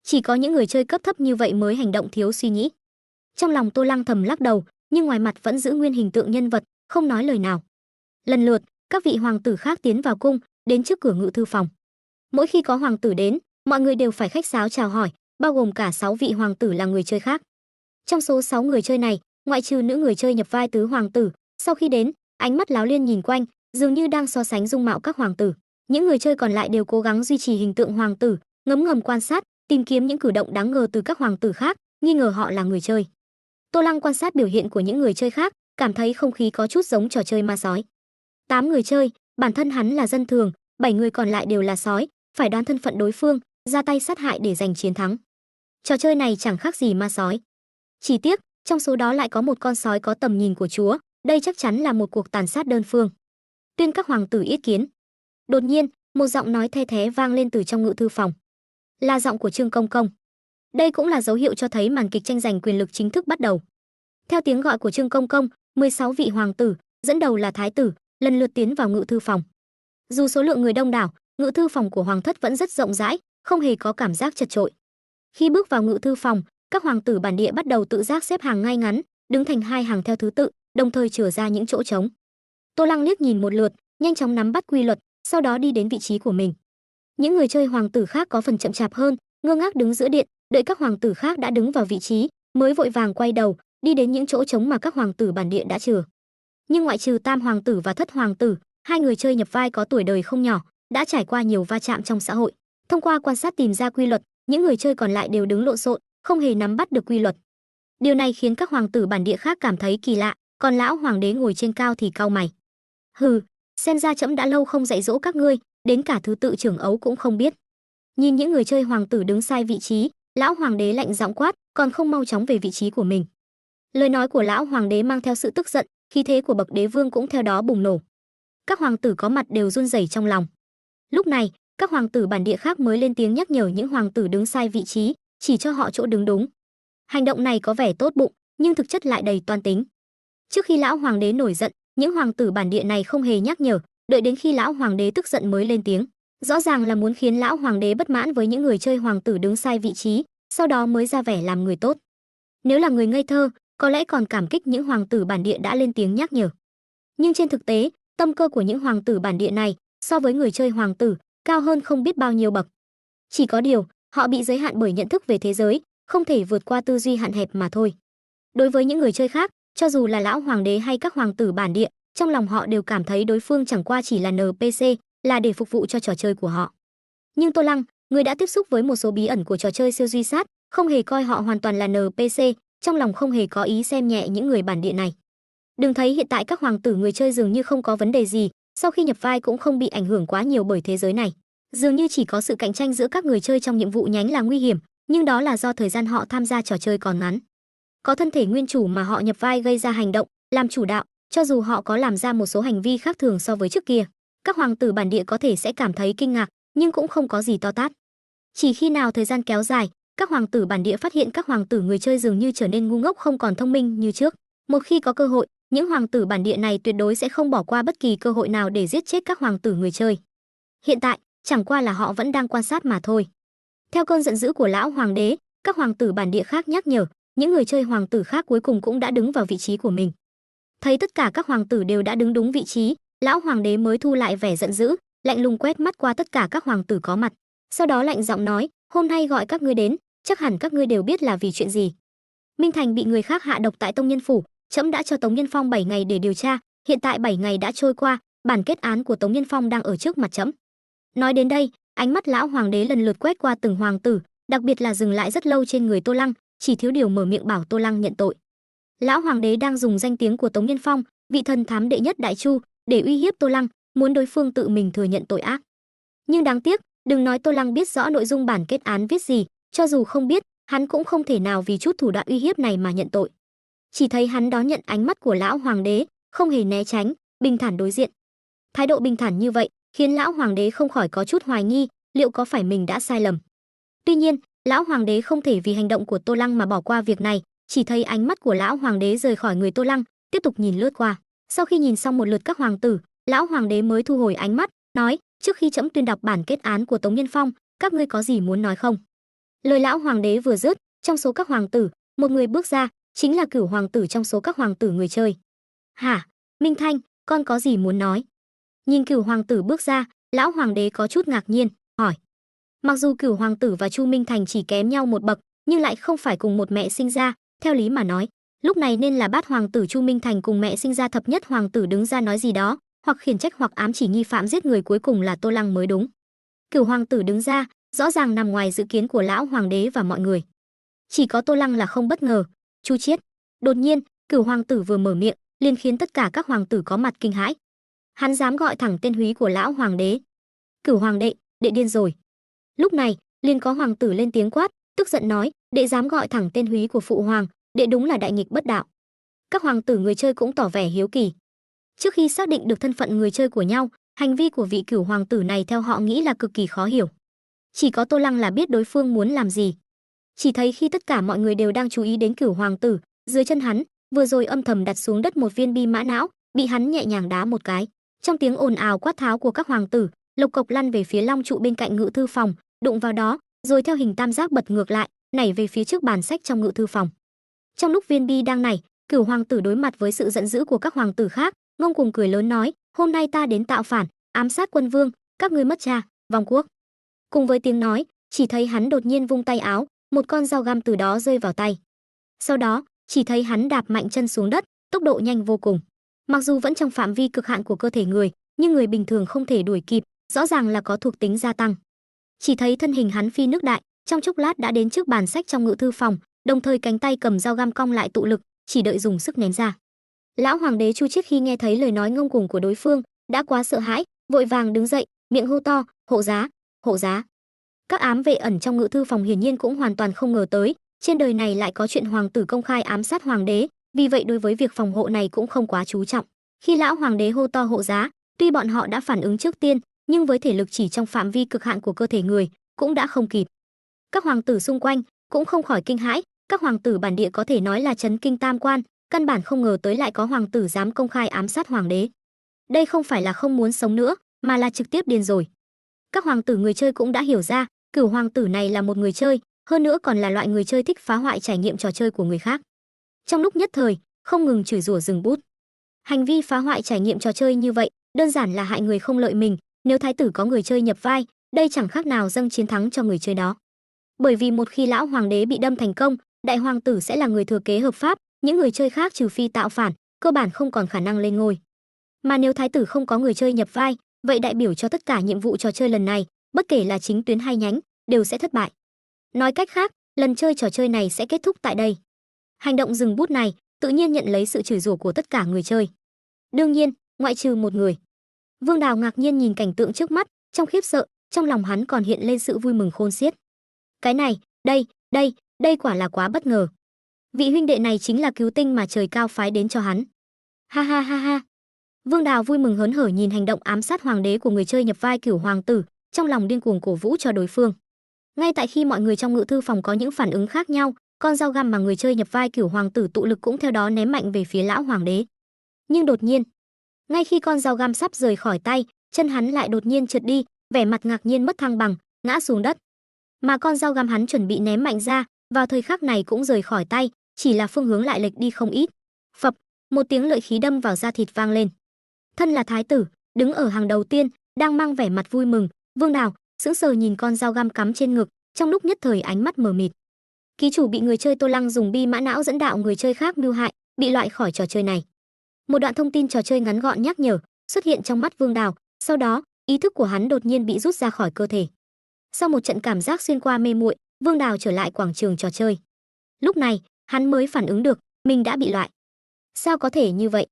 Chỉ có những người chơi cấp thấp như vậy mới hành động thiếu suy nghĩ. Trong lòng Tô Lăng thầm lắc đầu, nhưng ngoài mặt vẫn giữ nguyên hình tượng nhân vật, không nói lời nào. Lần lượt, các vị hoàng tử khác tiến vào cung, đến trước cửa ngự thư phòng. Mỗi khi có hoàng tử đến, mọi người đều phải khách sáo chào hỏi, bao gồm cả 6 vị hoàng tử là người chơi khác. Trong số 6 người chơi này, ngoại trừ nữ người chơi nhập vai tứ hoàng tử, sau khi đến, ánh mắt láo liên nhìn quanh, dường như đang so sánh dung mạo các hoàng tử. Những người chơi còn lại đều cố gắng duy trì hình tượng hoàng tử, ngấm ngầm quan sát, tìm kiếm những cử động đáng ngờ từ các hoàng tử khác, nghi ngờ họ là người chơi. Tô Lăng quan sát biểu hiện của những người chơi khác, cảm thấy không khí có chút giống trò chơi ma sói. 8 người chơi, bản thân hắn là dân thường, 7 người còn lại đều là sói, phải đoán thân phận đối phương, ra tay sát hại để giành chiến thắng. Trò chơi này chẳng khác gì ma sói. Chỉ tiếc, trong số đó lại có một con sói có tầm nhìn của chúa, đây chắc chắn là một cuộc tàn sát đơn phương. Tuyên các hoàng tử yết kiến. Đột nhiên, một giọng nói the thé vang lên từ trong ngự thư phòng. Là giọng của Trương Công Công. Đây cũng là dấu hiệu cho thấy màn kịch tranh giành quyền lực chính thức bắt đầu. Theo tiếng gọi của Trương Công Công, 16 vị hoàng tử, dẫn đầu là thái tử, lần lượt tiến vào ngự thư phòng. Dù số lượng người đông đảo, ngự thư phòng của hoàng thất vẫn rất rộng rãi, không hề có cảm giác chật chội. Khi bước vào ngự thư phòng, các hoàng tử bản địa bắt đầu tự giác xếp hàng ngay ngắn, đứng thành 2 hàng theo thứ tự, đồng thời chừa ra những chỗ trống. Tô Lăng liếc nhìn một lượt, nhanh chóng nắm bắt quy luật, sau đó đi đến vị trí của mình. Những người chơi hoàng tử khác có phần chậm chạp hơn, ngơ ngác đứng giữa điện, đợi các hoàng tử khác đã đứng vào vị trí, mới vội vàng quay đầu, đi đến những chỗ trống mà các hoàng tử bản địa đã chừa. Nhưng ngoại trừ tam hoàng tử và thất hoàng tử, 2 người chơi nhập vai có tuổi đời không nhỏ, đã trải qua nhiều va chạm trong xã hội. Thông qua quan sát tìm ra quy luật, những người chơi còn lại đều đứng lộn xộn, không hề nắm bắt được quy luật. Điều này khiến các hoàng tử bản địa khác cảm thấy kỳ lạ, còn lão hoàng đế ngồi trên cao thì cau mày. Hừ, xem ra trẫm đã lâu không dạy dỗ các ngươi, đến cả thứ tự trưởng ấu cũng không biết. Nhìn những người chơi hoàng tử đứng sai vị trí, lão hoàng đế lạnh giọng quát, còn không mau chóng về vị trí của mình. Lời nói của lão hoàng đế mang theo sự tức giận, khí thế của bậc đế vương cũng theo đó bùng nổ. Các hoàng tử có mặt đều run rẩy trong lòng. Lúc này, các hoàng tử bản địa khác mới lên tiếng nhắc nhở những hoàng tử đứng sai vị trí, chỉ cho họ chỗ đứng đúng. Hành động này có vẻ tốt bụng, nhưng thực chất lại đầy toan tính. Trước khi lão hoàng đế nổi giận, những hoàng tử bản địa này không hề nhắc nhở, đợi đến khi lão hoàng đế tức giận mới lên tiếng. Rõ ràng là muốn khiến lão hoàng đế bất mãn với những người chơi hoàng tử đứng sai vị trí, sau đó mới ra vẻ làm người tốt. Nếu là người ngây thơ, có lẽ còn cảm kích những hoàng tử bản địa đã lên tiếng nhắc nhở. Nhưng trên thực tế, tâm cơ của những hoàng tử bản địa này so với người chơi hoàng tử cao hơn không biết bao nhiêu bậc. Chỉ có điều, họ bị giới hạn bởi nhận thức về thế giới, không thể vượt qua tư duy hạn hẹp mà thôi. Đối với những người chơi khác, cho dù là lão hoàng đế hay các hoàng tử bản địa, trong lòng họ đều cảm thấy đối phương chẳng qua chỉ là NPC, là để phục vụ cho trò chơi của họ. Nhưng Tô Lăng, người đã tiếp xúc với một số bí ẩn của trò chơi siêu duy sát, không hề coi họ hoàn toàn là NPC, trong lòng không hề có ý xem nhẹ những người bản địa này. Đừng thấy hiện tại các hoàng tử người chơi dường như không có vấn đề gì, sau khi nhập vai cũng không bị ảnh hưởng quá nhiều bởi thế giới này. Dường như chỉ có sự cạnh tranh giữa các người chơi trong nhiệm vụ nhánh là nguy hiểm, nhưng đó là do thời gian họ tham gia trò chơi còn ngắn. Có thân thể nguyên chủ mà họ nhập vai gây ra hành động, làm chủ đạo, cho dù họ có làm ra một số hành vi khác thường so với trước kia, các hoàng tử bản địa có thể sẽ cảm thấy kinh ngạc, nhưng cũng không có gì to tát. Chỉ khi nào thời gian kéo dài, các hoàng tử bản địa phát hiện các hoàng tử người chơi dường như trở nên ngu ngốc, không còn thông minh như trước. Một khi có cơ hội, những hoàng tử bản địa này tuyệt đối sẽ không bỏ qua bất kỳ cơ hội nào để giết chết các hoàng tử người chơi. Hiện tại, chẳng qua là họ vẫn đang quan sát mà thôi. Theo cơn giận dữ của lão hoàng đế, các hoàng tử bản địa khác nhắc nhở, những người chơi hoàng tử khác cuối cùng cũng đã đứng vào vị trí của mình. Thấy tất cả các hoàng tử đều đã đứng đúng vị trí, lão hoàng đế mới thu lại vẻ giận dữ, lạnh lùng quét mắt qua tất cả các hoàng tử có mặt. Sau đó lạnh giọng nói, hôm nay gọi các ngươi đến, chắc hẳn các ngươi đều biết là vì chuyện gì. Minh Thành bị người khác hạ độc tại Tông Nhân phủ, trẫm đã cho Tống Nhân Phong 7 ngày để điều tra, hiện tại 7 ngày đã trôi qua, bản kết án của Tống Nhân Phong đang ở trước mặt trẫm. Nói đến đây, ánh mắt lão hoàng đế lần lượt quét qua từng hoàng tử, đặc biệt là dừng lại rất lâu trên người Tô Lăng, chỉ thiếu điều mở miệng bảo Tô Lăng nhận tội. Lão hoàng đế đang dùng danh tiếng của Tống Nhân Phong, vị thần thám đệ nhất Đại Chu, để uy hiếp Tô Lăng, muốn đối phương tự mình thừa nhận tội ác. Nhưng đáng tiếc, đừng nói Tô Lăng biết rõ nội dung bản kết án viết gì, cho dù không biết, hắn cũng không thể nào vì chút thủ đoạn uy hiếp này mà nhận tội. Chỉ thấy hắn đón nhận ánh mắt của lão hoàng đế, không hề né tránh, bình thản đối diện. Thái độ bình thản như vậy khiến lão hoàng đế không khỏi có chút hoài nghi, liệu có phải mình đã sai lầm. Tuy nhiên, lão hoàng đế không thể vì hành động của Tô Lăng mà bỏ qua việc này, chỉ thấy ánh mắt của lão hoàng đế rời khỏi người Tô Lăng, tiếp tục nhìn lướt qua. Sau khi nhìn xong một lượt các hoàng tử, lão hoàng đế mới thu hồi ánh mắt, nói, trước khi trẫm tuyên đọc bản kết án của Tống Nhân Phong, các ngươi có gì muốn nói không? Lời lão hoàng đế vừa dứt, trong số các hoàng tử, một người bước ra, chính là Cửu hoàng tử trong số các hoàng tử người chơi. Hả? Minh Thanh, con có gì muốn nói? Nhìn Cửu hoàng tử bước ra, lão hoàng đế có chút ngạc nhiên, hỏi. Mặc dù Cửu hoàng tử và Chu Minh Thành chỉ kém nhau một bậc, nhưng lại không phải cùng một mẹ sinh ra, theo lý mà nói, lúc này nên là Bát hoàng tử Chu Minh Thành cùng mẹ sinh ra Thập nhất hoàng tử đứng ra nói gì đó, hoặc khiển trách hoặc ám chỉ nghi phạm giết người cuối cùng là Tô Lăng mới đúng. Cửu hoàng tử đứng ra, rõ ràng nằm ngoài dự kiến của lão hoàng đế và mọi người. Chỉ có Tô Lăng là không bất ngờ. Chu Chiết. Đột nhiên, Cửu hoàng tử vừa mở miệng, liền khiến tất cả các hoàng tử có mặt kinh hãi. Hắn dám gọi thẳng tên húy của lão hoàng đế. Cửu hoàng đệ, đệ điên rồi. Lúc này, liền có hoàng tử lên tiếng quát, tức giận nói, đệ dám gọi thẳng tên húy của phụ hoàng, đệ đúng là đại nghịch bất đạo. Các hoàng tử người chơi cũng tỏ vẻ hiếu kỳ. Trước khi xác định được thân phận người chơi của nhau, hành vi của vị Cửu hoàng tử này theo họ nghĩ là cực kỳ khó hiểu. Chỉ có Tô Lăng là biết đối phương muốn làm gì. Chỉ thấy khi tất cả mọi người đều đang chú ý đến Cửu hoàng tử, dưới chân hắn, vừa rồi âm thầm đặt xuống đất một viên bi mã não, bị hắn nhẹ nhàng đá một cái. Trong tiếng ồn ào quát tháo của các hoàng tử, lộc cộc lăn về phía long trụ bên cạnh ngự thư phòng, đụng vào đó, rồi theo hình tam giác bật ngược lại, nảy về phía trước bàn sách trong ngự thư phòng. Trong lúc viên bi đang nảy, Cửu hoàng tử đối mặt với sự giận dữ của các hoàng tử khác, ngông cuồng cười lớn nói, hôm nay ta đến tạo phản, ám sát quân vương, các ngươi mất cha, vong quốc. Cùng với tiếng nói, chỉ thấy hắn đột nhiên vung tay áo, một con dao găm từ đó rơi vào tay. Sau đó, chỉ thấy hắn đạp mạnh chân xuống đất, tốc độ nhanh vô cùng. Mặc dù vẫn trong phạm vi cực hạn của cơ thể người, nhưng người bình thường không thể đuổi kịp, rõ ràng là có thuộc tính gia tăng. Chỉ thấy thân hình hắn phi nước đại, trong chốc lát đã đến trước bàn sách trong ngự thư phòng, đồng thời cánh tay cầm dao găm cong lại tụ lực, chỉ đợi dùng sức ném ra. Lão hoàng đế Chu Chiết khi nghe thấy lời nói ngông cuồng của đối phương, đã quá sợ hãi, vội vàng đứng dậy, miệng hô to, hộ giá, hộ giá. Các ám vệ ẩn trong ngự thư phòng hiển nhiên cũng hoàn toàn không ngờ tới, trên đời này lại có chuyện hoàng tử công khai ám sát hoàng đế, vì vậy đối với việc phòng hộ này cũng không quá chú trọng. Khi lão hoàng đế hô to hộ giá, tuy bọn họ đã phản ứng trước tiên, nhưng với thể lực chỉ trong phạm vi cực hạn của cơ thể người, cũng đã không kịp. Các hoàng tử xung quanh cũng không khỏi kinh hãi, các hoàng tử bản địa có thể nói là chấn kinh tam quan, căn bản không ngờ tới lại có hoàng tử dám công khai ám sát hoàng đế. Đây không phải là không muốn sống nữa, mà là trực tiếp điên rồi. Các hoàng tử người chơi cũng đã hiểu ra, Cửu hoàng tử này là một người chơi, hơn nữa còn là loại người chơi thích phá hoại trải nghiệm trò chơi của người khác. Trong lúc nhất thời, không ngừng chửi rủa dừng bút. Hành vi phá hoại trải nghiệm trò chơi như vậy, đơn giản là hại người không lợi mình, nếu thái tử có người chơi nhập vai, đây chẳng khác nào dâng chiến thắng cho người chơi đó. Bởi vì một khi lão hoàng đế bị đâm thành công, đại hoàng tử sẽ là người thừa kế hợp pháp, những người chơi khác trừ phi tạo phản, cơ bản không còn khả năng lên ngôi. Mà nếu thái tử không có người chơi nhập vai, vậy đại biểu cho tất cả nhiệm vụ trò chơi lần này, bất kể là chính tuyến hay nhánh, đều sẽ thất bại. Nói cách khác, lần chơi trò chơi này sẽ kết thúc tại đây. Hành động dừng bút này tự nhiên nhận lấy sự chửi rủa của tất cả người chơi. Đương nhiên, ngoại trừ một người. Vương Đào ngạc nhiên nhìn cảnh tượng trước mắt, trong khiếp sợ, trong lòng hắn còn hiện lên sự vui mừng khôn xiết. Cái này, đây quả là quá bất ngờ. Vị huynh đệ này chính là cứu tinh mà trời cao phái đến cho hắn. Ha ha ha ha. Vương Đào vui mừng hớn hở nhìn hành động ám sát hoàng đế của người chơi nhập vai Cửu hoàng tử, trong lòng điên cuồng cổ vũ cho đối phương. Ngay tại khi mọi người trong ngự thư phòng có những phản ứng khác nhau, con dao găm mà người chơi nhập vai Cửu hoàng tử tụ lực cũng theo đó ném mạnh về phía lão hoàng đế. Nhưng đột nhiên, ngay khi con dao găm sắp rời khỏi tay, chân hắn lại đột nhiên trượt đi, vẻ mặt ngạc nhiên mất thăng bằng, ngã xuống đất. Mà con dao găm hắn chuẩn bị ném mạnh ra, vào thời khắc này cũng rời khỏi tay, chỉ là phương hướng lại lệch đi không ít. Phập, một tiếng lợi khí đâm vào da thịt vang lên. Thân là thái tử, đứng ở hàng đầu tiên, đang mang vẻ mặt vui mừng, Vương Đào sững sờ nhìn con dao găm cắm trên ngực, trong lúc nhất thời ánh mắt mờ mịt. Ký chủ bị người chơi Tô Lăng dùng bi mã não dẫn đạo người chơi khác mưu hại, bị loại khỏi trò chơi này. Một đoạn thông tin trò chơi ngắn gọn nhắc nhở xuất hiện trong mắt Vương Đào, sau đó, ý thức của hắn đột nhiên bị rút ra khỏi cơ thể. Sau một trận cảm giác xuyên qua mê muội, Vương Đào trở lại quảng trường trò chơi. Lúc này, hắn mới phản ứng được, mình đã bị loại. Sao có thể như vậy?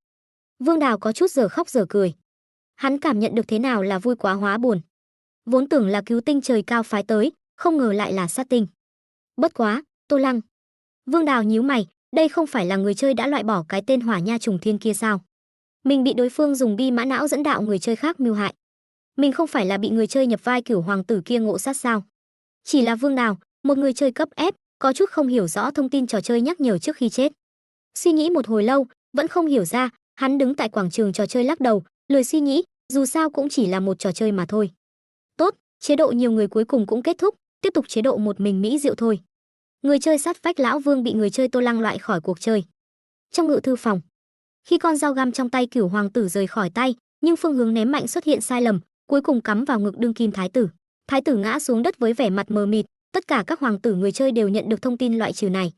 Vương Đào có chút giờ khóc giờ cười. Hắn cảm nhận được thế nào là vui quá hóa buồn. Vốn tưởng là cứu tinh trời cao phái tới, không ngờ lại là sát tinh. Bất quá, Tô Lăng. Vương Đào nhíu mày, đây không phải là người chơi đã loại bỏ cái tên Hỏa Nha Trùng Thiên kia sao? Mình bị đối phương dùng bi mã não dẫn đạo người chơi khác mưu hại. Mình không phải là bị người chơi nhập vai Cửu hoàng tử kia ngộ sát sao? Chỉ là Vương Đào, một người chơi cấp F, có chút không hiểu rõ thông tin trò chơi nhắc nhở trước khi chết. Suy nghĩ một hồi lâu, vẫn không hiểu ra, hắn đứng tại quảng trường trò chơi lắc đầu, lười suy nghĩ, dù sao cũng chỉ là một trò chơi mà thôi. Tốt, chế độ nhiều người cuối cùng cũng kết thúc, tiếp tục chế độ một mình mỹ diệu thôi. Người chơi sát vách lão Vương bị người chơi Tô Lăng loại khỏi cuộc chơi. Trong ngự thư phòng, khi con dao găm trong tay Cửu hoàng tử rời khỏi tay, nhưng phương hướng ném mạnh xuất hiện sai lầm, cuối cùng cắm vào ngực đương kim thái tử. Thái tử ngã xuống đất với vẻ mặt mờ mịt, tất cả các hoàng tử người chơi đều nhận được thông tin loại trừ này.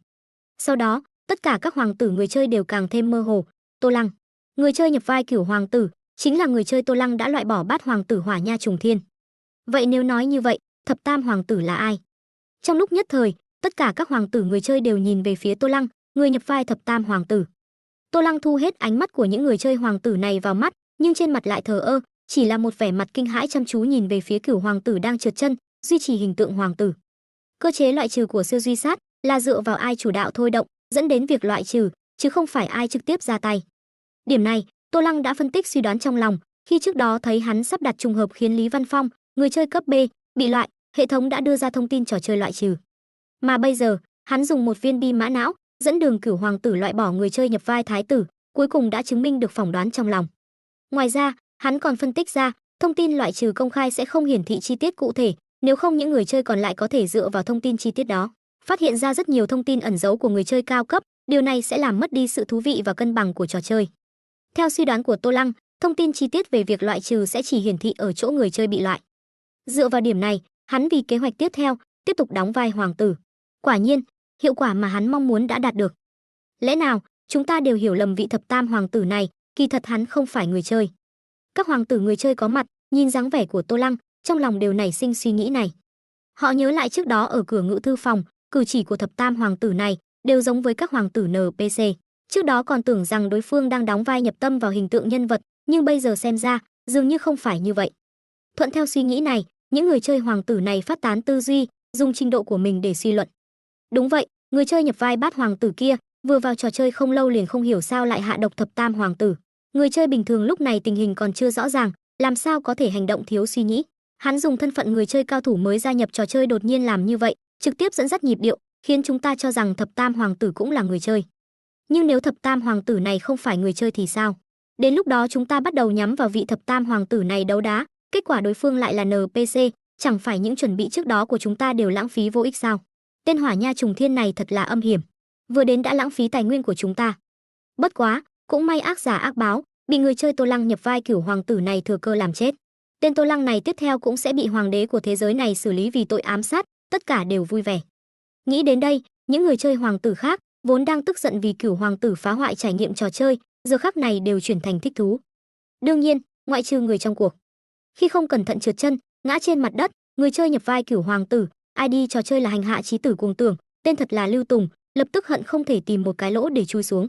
Sau đó, tất cả các hoàng tử người chơi đều càng thêm mơ hồ. Tô Lăng, người chơi nhập vai Cửu hoàng tử, chính là người chơi Tô Lăng đã loại bỏ bát hoàng tử Hỏa Nha Trùng Thiên. Vậy nếu nói như vậy, thập tam hoàng tử là ai? Trong lúc nhất thời, tất cả các hoàng tử người chơi đều nhìn về phía Tô Lăng, người nhập vai thập tam hoàng tử. Tô Lăng thu hết ánh mắt của những người chơi hoàng tử này vào mắt, nhưng trên mặt lại thờ ơ, chỉ là một vẻ mặt kinh hãi chăm chú nhìn về phía Cửu hoàng tử đang trượt chân, duy trì hình tượng hoàng tử. Cơ chế loại trừ của siêu duy sát là dựa vào ai chủ đạo thôi động, dẫn đến việc loại trừ, chứ không phải ai trực tiếp ra tay. Điểm này, Tô Lăng đã phân tích suy đoán trong lòng, khi trước đó thấy hắn sắp đặt trùng hợp khiến Lý Văn Phong, người chơi cấp B, bị loại, hệ thống đã đưa ra thông tin trò chơi loại trừ. Mà bây giờ, hắn dùng một viên bi mã não, dẫn đường Cửu hoàng tử loại bỏ người chơi nhập vai thái tử, cuối cùng đã chứng minh được phỏng đoán trong lòng. Ngoài ra, hắn còn phân tích ra, thông tin loại trừ công khai sẽ không hiển thị chi tiết cụ thể, nếu không những người chơi còn lại có thể dựa vào thông tin chi tiết đó, phát hiện ra rất nhiều thông tin ẩn giấu của người chơi cao cấp, điều này sẽ làm mất đi sự thú vị và cân bằng của trò chơi. Theo suy đoán của Tô Lăng, thông tin chi tiết về việc loại trừ sẽ chỉ hiển thị ở chỗ người chơi bị loại. Dựa vào điểm này, hắn vì kế hoạch tiếp theo, tiếp tục đóng vai hoàng tử. Quả nhiên, hiệu quả mà hắn mong muốn đã đạt được. Lẽ nào, chúng ta đều hiểu lầm vị thập tam hoàng tử này, kỳ thật hắn không phải người chơi. Các hoàng tử người chơi có mặt, nhìn dáng vẻ của Tô Lăng, trong lòng đều nảy sinh suy nghĩ này. Họ nhớ lại trước đó ở cửa ngự thư phòng, cử chỉ của thập tam hoàng tử này đều giống với các hoàng tử NPC. Trước đó còn tưởng rằng đối phương đang đóng vai nhập tâm vào hình tượng nhân vật, nhưng bây giờ xem ra, dường như không phải như vậy. Thuận theo suy nghĩ này, những người chơi hoàng tử này phát tán tư duy, dùng trình độ của mình để suy luận. Đúng vậy, người chơi nhập vai bát hoàng tử kia vừa vào trò chơi không lâu liền không hiểu sao lại hạ độc thập tam hoàng tử. Người chơi bình thường lúc này tình hình còn chưa rõ ràng, làm sao có thể hành động thiếu suy nghĩ. Hắn dùng thân phận người chơi cao thủ mới gia nhập trò chơi đột nhiên làm như vậy, trực tiếp dẫn dắt nhịp điệu, khiến chúng ta cho rằng thập tam hoàng tử cũng là người chơi. Nhưng nếu thập tam hoàng tử này không phải người chơi thì sao? Đến lúc đó chúng ta bắt đầu nhắm vào vị thập tam hoàng tử này đấu đá, kết quả đối phương lại là NPC, chẳng phải những chuẩn bị trước đó của chúng ta đều lãng phí vô ích sao? Tên Hỏa Nha Trùng Thiên này thật là âm hiểm, vừa đến đã lãng phí tài nguyên của chúng ta. Bất quá, cũng may ác giả ác báo, bị người chơi Tô Lăng nhập vai Cửu hoàng tử này thừa cơ làm chết. Tên Tô Lăng này tiếp theo cũng sẽ bị hoàng đế của thế giới này xử lý vì tội ám sát, tất cả đều vui vẻ. Nghĩ đến đây, những người chơi hoàng tử khác vốn đang tức giận vì Cửu hoàng tử phá hoại trải nghiệm trò chơi, giờ khắc này đều chuyển thành thích thú. Đương nhiên, ngoại trừ người trong cuộc. Khi không cẩn thận trượt chân, ngã trên mặt đất, người chơi nhập vai Cửu hoàng tử, ID trò chơi là Hành Hạ Chí Tử Cuồng Tưởng, tên thật là Lưu Tùng, lập tức hận không thể tìm một cái lỗ để chui xuống.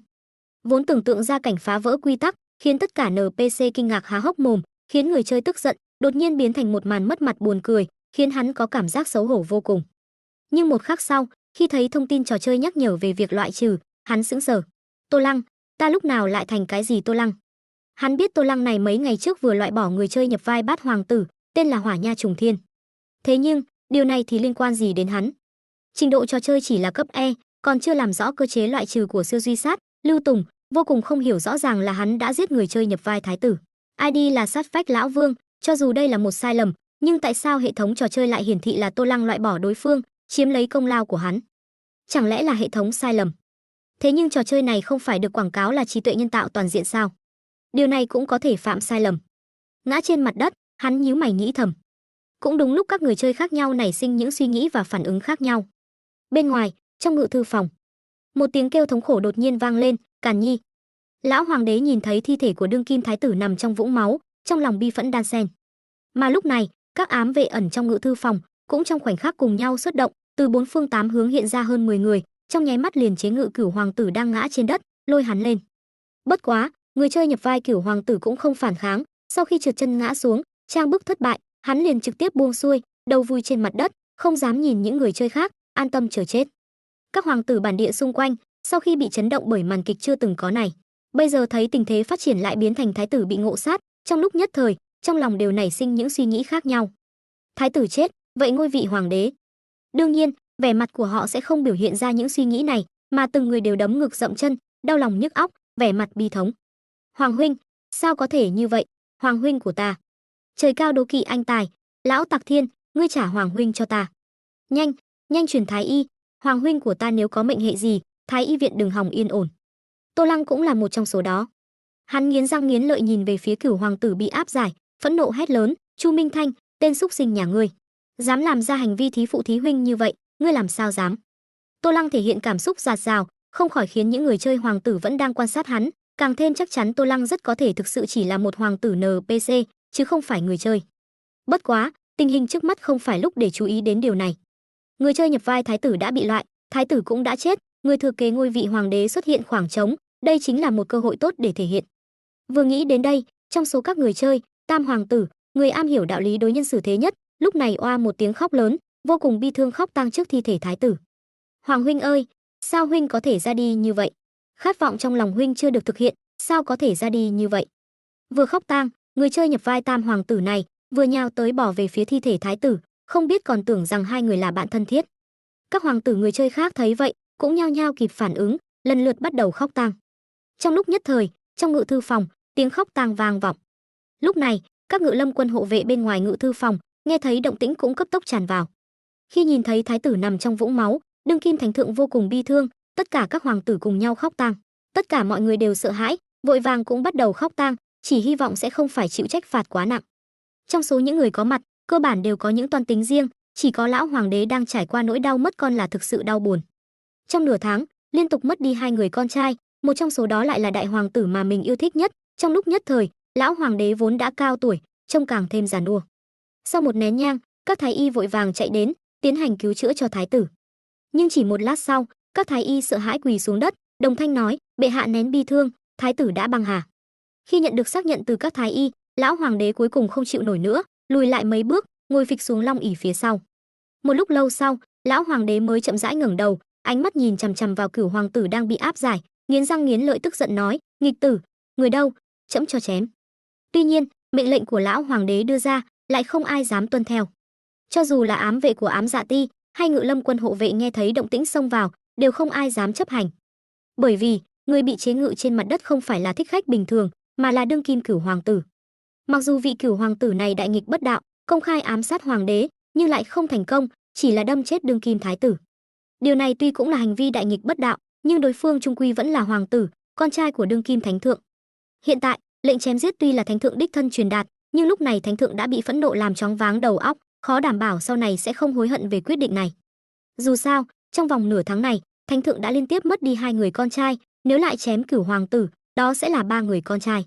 Vốn tưởng tượng ra cảnh phá vỡ quy tắc, khiến tất cả NPC kinh ngạc há hốc mồm, khiến người chơi tức giận, đột nhiên biến thành một màn mất mặt buồn cười, khiến hắn có cảm giác xấu hổ vô cùng. Nhưng một khắc sau, khi thấy thông tin trò chơi nhắc nhở về việc loại trừ, hắn sững sờ. Tô Lăng, ta lúc nào lại thành cái gì Tô Lăng? Hắn biết Tô Lăng này mấy ngày trước vừa loại bỏ người chơi nhập vai Bát hoàng tử, tên là Hỏa Nha Trùng Thiên. Thế nhưng, điều này thì liên quan gì đến hắn? Trình độ trò chơi chỉ là cấp E, còn chưa làm rõ cơ chế loại trừ của siêu duy sát, Lưu Tùng vô cùng không hiểu rõ ràng là hắn đã giết người chơi nhập vai thái tử. ID là sát phách lão vương, cho dù đây là một sai lầm, nhưng tại sao hệ thống trò chơi lại hiển thị là Tô Lăng loại bỏ đối phương, chiếm lấy công lao của hắn? Chẳng lẽ là hệ thống sai lầm? Thế nhưng trò chơi này không phải được quảng cáo là trí tuệ nhân tạo toàn diện sao? Điều này cũng có thể phạm sai lầm. Ngã trên mặt đất, hắn nhíu mày nghĩ thầm. Cũng đúng lúc các người chơi khác nhau nảy sinh những suy nghĩ và phản ứng khác nhau. Bên ngoài, trong ngự thư phòng, một tiếng kêu thống khổ đột nhiên vang lên, Càn Nhi. Lão hoàng đế nhìn thấy thi thể của đương kim thái tử nằm trong vũng máu, trong lòng bi phẫn đan xen. Mà lúc này, các ám vệ ẩn trong ngự thư phòng cũng trong khoảnh khắc cùng nhau xuất động, từ bốn phương tám hướng hiện ra hơn 10 người, trong nháy mắt liền chế ngự Cửu hoàng tử đang ngã trên đất, lôi hắn lên. Bất quá, người chơi nhập vai Cửu hoàng tử cũng không phản kháng, sau khi trượt chân ngã xuống, trang bức thất bại, hắn liền trực tiếp buông xuôi, đầu vùi trên mặt đất, không dám nhìn những người chơi khác, an tâm chờ chết. Các hoàng tử bản địa xung quanh, sau khi bị chấn động bởi màn kịch chưa từng có này, bây giờ thấy tình thế phát triển lại biến thành thái tử bị ngộ sát, trong lúc nhất thời, trong lòng đều nảy sinh những suy nghĩ khác nhau. Thái tử chết, vậy ngôi vị hoàng đế? Đương nhiên, vẻ mặt của họ sẽ không biểu hiện ra những suy nghĩ này, mà từng người đều đấm ngực dậm chân, đau lòng nhức óc, vẻ mặt bi thống. Hoàng huynh, sao có thể như vậy? Hoàng huynh của ta, trời cao đố kỵ anh tài, lão Tặc Thiên, ngươi trả hoàng huynh cho ta. Nhanh, nhanh truyền thái y, hoàng huynh của ta nếu có mệnh hệ gì, thái y viện đừng hòng yên ổn. Tô Lăng cũng là một trong số đó. Hắn nghiến răng nghiến lợi nhìn về phía Cửu hoàng tử bị áp giải, phẫn nộ hét lớn, Chu Minh Thanh, tên xúc sinh nhà ngươi, dám làm ra hành vi thí phụ thí huynh như vậy, ngươi làm sao dám? Tô Lăng thể hiện cảm xúc dạt dào, không khỏi khiến những người chơi hoàng tử vẫn đang quan sát hắn, càng thêm chắc chắn Tô Lăng rất có thể thực sự chỉ là một hoàng tử NPC, chứ không phải người chơi. Bất quá, tình hình trước mắt không phải lúc để chú ý đến điều này. Người chơi nhập vai thái tử đã bị loại, thái tử cũng đã chết, người thừa kế ngôi vị hoàng đế xuất hiện khoảng trống, đây chính là một cơ hội tốt để thể hiện. Vừa nghĩ đến đây, trong số các người chơi, Tam hoàng tử, người am hiểu đạo lý đối nhân xử thế nhất, lúc này oa một tiếng khóc lớn, vô cùng bi thương khóc tang trước thi thể thái tử. Hoàng huynh ơi, sao huynh có thể ra đi như vậy? Khát vọng trong lòng huynh chưa được thực hiện, sao có thể ra đi như vậy? Vừa khóc tang, người chơi nhập vai Tam hoàng tử này vừa nhào tới bỏ về phía thi thể thái tử, không biết còn tưởng rằng hai người là bạn thân thiết. Các hoàng tử người chơi khác thấy vậy, cũng nhao nhao kịp phản ứng, lần lượt bắt đầu khóc tang. Trong lúc nhất thời, trong ngự thư phòng, tiếng khóc tang vang vọng. Lúc này, các ngự lâm quân hộ vệ bên ngoài ngự thư phòng nghe thấy động tĩnh cũng cấp tốc tràn vào. Khi nhìn thấy thái tử nằm trong vũng máu, đương kim thánh thượng vô cùng bi thương, tất cả các hoàng tử cùng nhau khóc tang. Tất cả mọi người đều sợ hãi, vội vàng cũng bắt đầu khóc tang, chỉ hy vọng sẽ không phải chịu trách phạt quá nặng. Trong số những người có mặt, cơ bản đều có những toan tính riêng, chỉ có lão hoàng đế đang trải qua nỗi đau mất con là thực sự đau buồn. Trong nửa tháng, liên tục mất đi hai người con trai, một trong số đó lại là đại hoàng tử mà mình yêu thích nhất, trong lúc nhất thời, lão hoàng đế vốn đã cao tuổi, trông càng thêm già nua. Sau một nén nhang, các thái y vội vàng chạy đến, tiến hành cứu chữa cho thái tử. Nhưng chỉ một lát sau, các thái y sợ hãi quỳ xuống đất, đồng thanh nói, bệ hạ nén bi thương, thái tử đã băng hà. Khi nhận được xác nhận từ các thái y, lão hoàng đế cuối cùng không chịu nổi nữa, lùi lại mấy bước, ngồi phịch xuống long ỷ phía sau. Một lúc lâu sau, lão hoàng đế mới chậm rãi ngẩng đầu, ánh mắt nhìn chằm chằm vào Cửu hoàng tử đang bị áp giải, nghiến răng nghiến lợi tức giận nói: "Nghịch tử, người đâu, trẫm cho chém." Tuy nhiên, mệnh lệnh của lão hoàng đế đưa ra, lại không ai dám tuân theo. Cho dù là ám vệ của Ám Dạ Ti hay Ngự Lâm quân hộ vệ nghe thấy động tĩnh xông vào, đều không ai dám chấp hành. Bởi vì, người bị chế ngự trên mặt đất không phải là thích khách bình thường, mà là đương kim Cửu hoàng tử. Mặc dù vị Cửu hoàng tử này đại nghịch bất đạo, công khai ám sát hoàng đế, nhưng lại không thành công, chỉ là đâm chết đương kim thái tử. Điều này tuy cũng là hành vi đại nghịch bất đạo, nhưng đối phương trung quy vẫn là hoàng tử, con trai của đương kim thánh thượng. Hiện tại, lệnh chém giết tuy là thánh thượng đích thân truyền đạt, nhưng lúc này thánh thượng đã bị phẫn nộ làm choáng váng đầu óc, khó đảm bảo sau này sẽ không hối hận về quyết định này. Dù sao, trong vòng nửa tháng này, thánh thượng đã liên tiếp mất đi 2 người con trai, nếu lại chém Cửu hoàng tử, đó sẽ là 3 người con trai.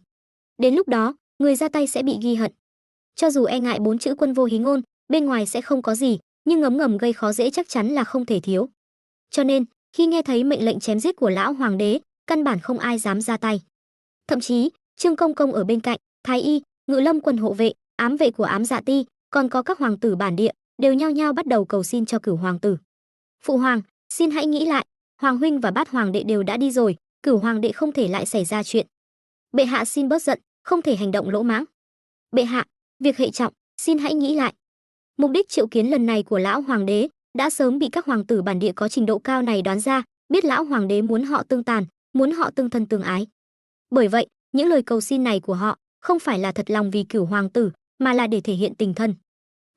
Đến lúc đó, người ra tay sẽ bị ghi hận. Cho dù e ngại 4 chữ Quân Vô Hí Ngôn, bên ngoài sẽ không có gì, nhưng ngấm ngầm gây khó dễ chắc chắn là không thể thiếu. Cho nên, khi nghe thấy mệnh lệnh chém giết của lão hoàng đế, căn bản không ai dám ra tay. Thậm chí, Trương Công Công ở bên cạnh, Thái y, Ngự Lâm quân hộ vệ, ám vệ của Ám Dạ Ti, còn có các hoàng tử bản địa, đều nhao nhao bắt đầu cầu xin cho Cửu hoàng tử. Phụ hoàng, xin hãy nghĩ lại, hoàng huynh và Bát hoàng đệ đều đã đi rồi, Cửu hoàng đệ không thể lại xảy ra chuyện. Bệ hạ xin bớt giận, không thể hành động lỗ mãng. Bệ hạ, việc hệ trọng, xin hãy nghĩ lại. Mục đích triệu kiến lần này của lão hoàng đế đã sớm bị các hoàng tử bản địa có trình độ cao này đoán ra, biết lão hoàng đế muốn họ tương tàn, muốn họ tương thân tương ái. Bởi vậy, những lời cầu xin này của họ không phải là thật lòng vì Cửu hoàng tử, mà là để thể hiện tình thân.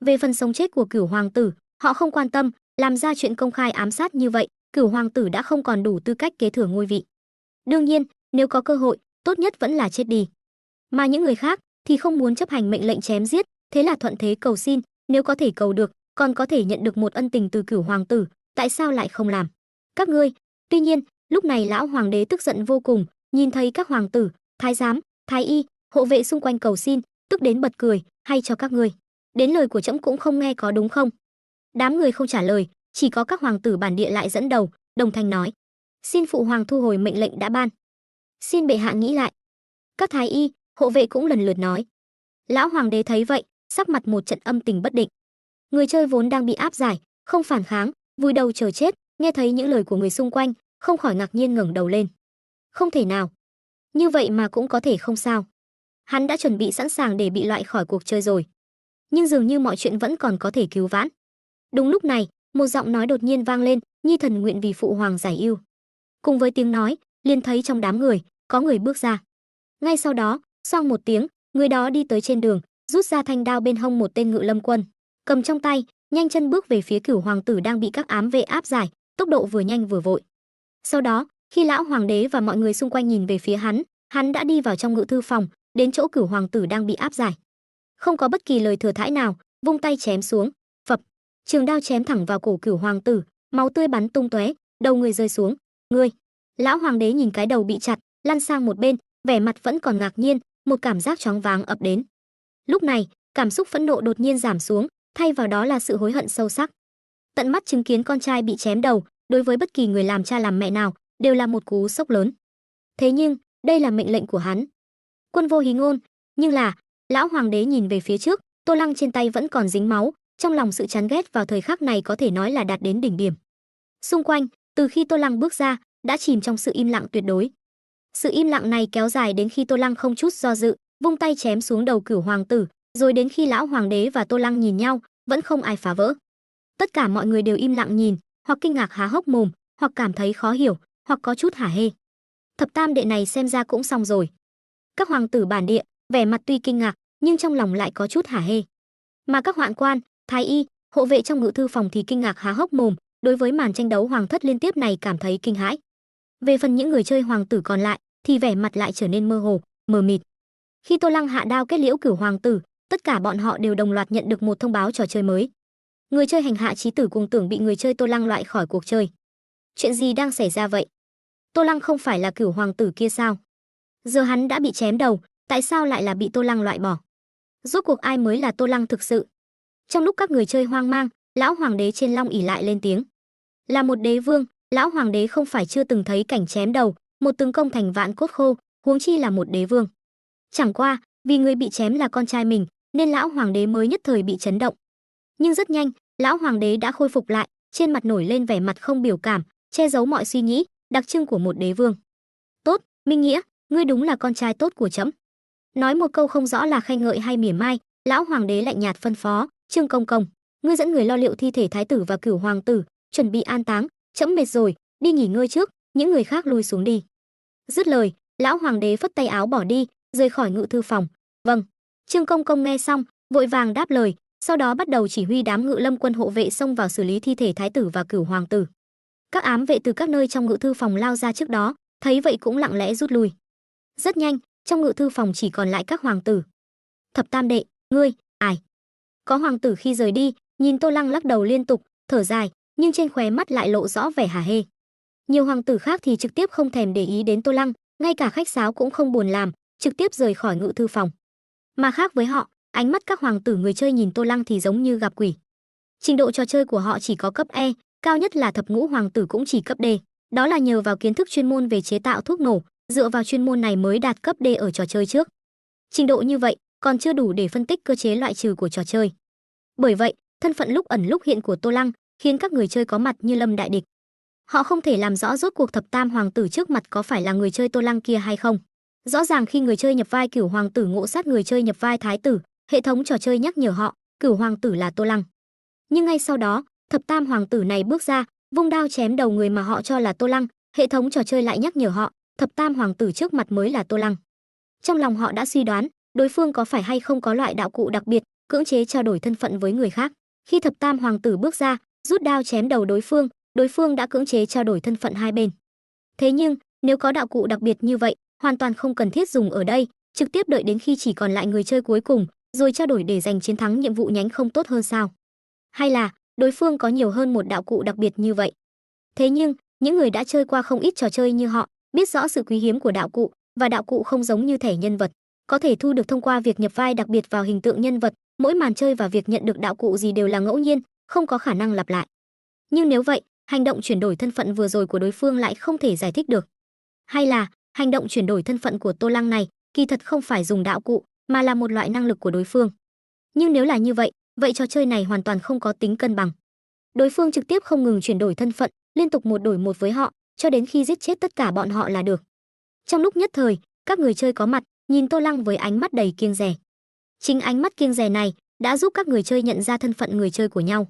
Về phần sống chết của Cửu hoàng tử, họ không quan tâm, làm ra chuyện công khai ám sát như vậy, Cửu hoàng tử đã không còn đủ tư cách kế thừa ngôi vị. Đương nhiên, nếu có cơ hội, tốt nhất vẫn là chết đi. Mà những người khác thì không muốn chấp hành mệnh lệnh chém giết, thế là thuận thế cầu xin, nếu có thể cầu được, còn có thể nhận được một ân tình từ Cửu hoàng tử, tại sao lại không làm? Các ngươi. Tuy nhiên, lúc này lão hoàng đế tức giận vô cùng, nhìn thấy các hoàng tử, thái giám, thái y, hộ vệ xung quanh cầu xin, tức đến bật cười, hay cho các ngươi, đến lời của trẫm cũng không nghe có đúng không? Đám người không trả lời, chỉ có các hoàng tử bản địa lại dẫn đầu, đồng thanh nói: "Xin phụ hoàng thu hồi mệnh lệnh đã ban. Xin bệ hạ nghĩ lại." Các thái y, hộ vệ cũng lần lượt nói. Lão hoàng đế thấy vậy, sắc mặt một trận âm tình bất định. Người chơi vốn đang bị áp giải, không phản kháng, vùi đầu chờ chết, nghe thấy những lời của người xung quanh, không khỏi ngạc nhiên ngẩng đầu lên. Không thể nào, như vậy mà cũng có thể không sao. Hắn đã chuẩn bị sẵn sàng để bị loại khỏi cuộc chơi rồi. Nhưng dường như mọi chuyện vẫn còn có thể cứu vãn. Đúng lúc này, một giọng nói đột nhiên vang lên, nhi thần nguyện vì phụ hoàng giải ưu. Cùng với tiếng nói, liền thấy trong đám người có người bước ra. Ngay sau đó, xoang một tiếng, người đó đi tới trên đường, rút ra thanh đao bên hông một tên Ngự Lâm quân, cầm trong tay, nhanh chân bước về phía Cửu hoàng tử đang bị các ám vệ áp giải, tốc độ vừa nhanh vừa vội. Sau đó, khi lão hoàng đế và mọi người xung quanh nhìn về phía hắn đã đi vào trong ngự thư phòng, đến chỗ Cửu hoàng tử đang bị áp giải. Không có bất kỳ lời thừa thãi nào, vung tay chém xuống, phập, trường đao chém thẳng vào cổ Cửu hoàng tử, máu tươi bắn tung tóe, đầu người rơi xuống. Ngươi! Lão hoàng đế nhìn cái đầu bị chặt, lăn sang một bên, vẻ mặt vẫn còn ngạc nhiên, một cảm giác choáng váng ập đến. Lúc này, cảm xúc phẫn nộ đột nhiên giảm xuống, thay vào đó là sự hối hận sâu sắc. Tận mắt chứng kiến con trai bị chém đầu, đối với bất kỳ người làm cha làm mẹ nào, đều là một cú sốc lớn. Thế nhưng, đây là mệnh lệnh của hắn. Quân Vô Hí Ngôn, nhưng là, lão hoàng đế nhìn về phía trước, Tô Lăng trên tay vẫn còn dính máu, trong lòng sự chán ghét vào thời khắc này có thể nói là đạt đến đỉnh điểm. Xung quanh, từ khi Tô Lăng bước ra, đã chìm trong sự im lặng tuyệt đối. Sự im lặng này kéo dài đến khi Tô Lăng không chút do dự, vung tay chém xuống đầu Cửu hoàng tử, rồi đến khi lão hoàng đế và Tô Lăng nhìn nhau, vẫn không ai phá vỡ. Tất cả mọi người đều im lặng nhìn, hoặc kinh ngạc há hốc mồm, hoặc cảm thấy khó hiểu, hoặc có chút hả hê. Thập tam đệ này xem ra cũng xong rồi. Các hoàng tử bản địa, vẻ mặt tuy kinh ngạc, nhưng trong lòng lại có chút hả hê. Mà các hoạn quan, thái y, hộ vệ trong ngự thư phòng thì kinh ngạc há hốc mồm, đối với màn tranh đấu hoàng thất liên tiếp này cảm thấy kinh hãi. Về phần những người chơi hoàng tử còn lại, thì vẻ mặt lại trở nên mơ hồ, mờ mịt. Khi Tô Lăng hạ đao kết liễu Cửu hoàng tử, tất cả bọn họ đều đồng loạt nhận được một thông báo trò chơi mới. Người chơi hành hạ chí tử cùng tưởng bị người chơi Tô Lăng loại khỏi cuộc chơi. Chuyện gì đang xảy ra vậy? Tô Lăng không phải là Cửu hoàng tử kia sao? Giờ hắn đã bị chém đầu, tại sao lại là bị Tô Lăng loại bỏ? Rốt cuộc ai mới là Tô Lăng thực sự? Trong lúc các người chơi hoang mang, lão hoàng đế trên long ỷ lại lên tiếng. Là một đế vương, lão hoàng đế không phải chưa từng thấy cảnh chém đầu, một tướng công thành vạn cốt khô, huống chi là một đế vương. Chẳng qua, vì người bị chém là con trai mình, nên lão hoàng đế mới nhất thời bị chấn động. Nhưng rất nhanh, lão hoàng đế đã khôi phục lại, trên mặt nổi lên vẻ mặt không biểu cảm, che giấu mọi suy nghĩ, đặc trưng của một đế vương. Tốt, Minh Nghĩa, ngươi đúng là con trai tốt của trẫm. Nói một câu không rõ là khen ngợi hay mỉa mai, lão hoàng đế lạnh nhạt phân phó, Trương Công Công, ngươi dẫn người lo liệu thi thể thái tử và cửu hoàng tử, chuẩn bị an táng, trẫm mệt rồi, đi nghỉ ngơi trước, những người khác lui xuống đi. Dứt lời, lão hoàng đế phất tay áo bỏ đi, rời khỏi ngự thư phòng. Vâng. Trương Công Công nghe xong, vội vàng đáp lời, sau đó bắt đầu chỉ huy đám ngự lâm quân hộ vệ xông vào xử lý thi thể thái tử và cửu hoàng tử. Các ám vệ từ các nơi trong ngự thư phòng lao ra trước đó, thấy vậy cũng lặng lẽ rút lui. Rất nhanh, trong ngự thư phòng chỉ còn lại các hoàng tử. Thập tam đệ, ngươi, ai? Có hoàng tử khi rời đi, nhìn Tô Lăng lắc đầu liên tục, thở dài, nhưng trên khóe mắt lại lộ rõ vẻ hả hê. Nhiều hoàng tử khác thì trực tiếp không thèm để ý đến Tô Lăng, ngay cả khách sáo cũng không buồn làm, trực tiếp rời khỏi ngự thư phòng. Mà khác với họ, ánh mắt các hoàng tử người chơi nhìn Tô Lăng thì giống như gặp quỷ. Trình độ trò chơi của họ chỉ có cấp E, cao nhất là thập ngũ hoàng tử cũng chỉ cấp D. Đó là nhờ vào kiến thức chuyên môn về chế tạo thuốc nổ, dựa vào chuyên môn này mới đạt cấp D ở trò chơi trước. Trình độ như vậy còn chưa đủ để phân tích cơ chế loại trừ của trò chơi. Bởi vậy, thân phận lúc ẩn lúc hiện của Tô Lăng khiến các người chơi có mặt như lâm đại địch. Họ không thể làm rõ rốt cuộc thập tam hoàng tử trước mặt có phải là người chơi Tô Lăng kia hay không. Rõ ràng khi người chơi nhập vai cửu hoàng tử ngộ sát người chơi nhập vai thái tử, hệ thống trò chơi nhắc nhở họ, cửu hoàng tử là Tô Lăng. Nhưng ngay sau đó, thập tam hoàng tử này bước ra, vung đao chém đầu người mà họ cho là Tô Lăng, hệ thống trò chơi lại nhắc nhở họ, thập tam hoàng tử trước mặt mới là Tô Lăng. Trong lòng họ đã suy đoán, đối phương có phải hay không có loại đạo cụ đặc biệt, cưỡng chế trao đổi thân phận với người khác. Khi thập tam hoàng tử bước ra, rút đao chém đầu đối phương đã cưỡng chế trao đổi thân phận hai bên. Thế nhưng, nếu có đạo cụ đặc biệt như vậy, hoàn toàn không cần thiết dùng ở đây, trực tiếp đợi đến khi chỉ còn lại người chơi cuối cùng, rồi trao đổi để giành chiến thắng nhiệm vụ nhánh không tốt hơn sao? Hay là, đối phương có nhiều hơn một đạo cụ đặc biệt như vậy? Thế nhưng, những người đã chơi qua không ít trò chơi như họ, biết rõ sự quý hiếm của đạo cụ, và đạo cụ không giống như thẻ nhân vật, có thể thu được thông qua việc nhập vai đặc biệt vào hình tượng nhân vật, mỗi màn chơi và việc nhận được đạo cụ gì đều là ngẫu nhiên, không có khả năng lặp lại. Nhưng nếu vậy, hành động chuyển đổi thân phận vừa rồi của đối phương lại không thể giải thích được. Hay là, hành động chuyển đổi thân phận của Tô Lăng này, kỳ thật không phải dùng đạo cụ, mà là một loại năng lực của đối phương. Nhưng nếu là như vậy, vậy trò chơi này hoàn toàn không có tính cân bằng. Đối phương trực tiếp không ngừng chuyển đổi thân phận, liên tục một đổi một với họ, cho đến khi giết chết tất cả bọn họ là được. Trong lúc nhất thời, các người chơi có mặt, nhìn Tô Lăng với ánh mắt đầy kiêng dè. Chính ánh mắt kiêng dè này đã giúp các người chơi nhận ra thân phận người chơi của nhau.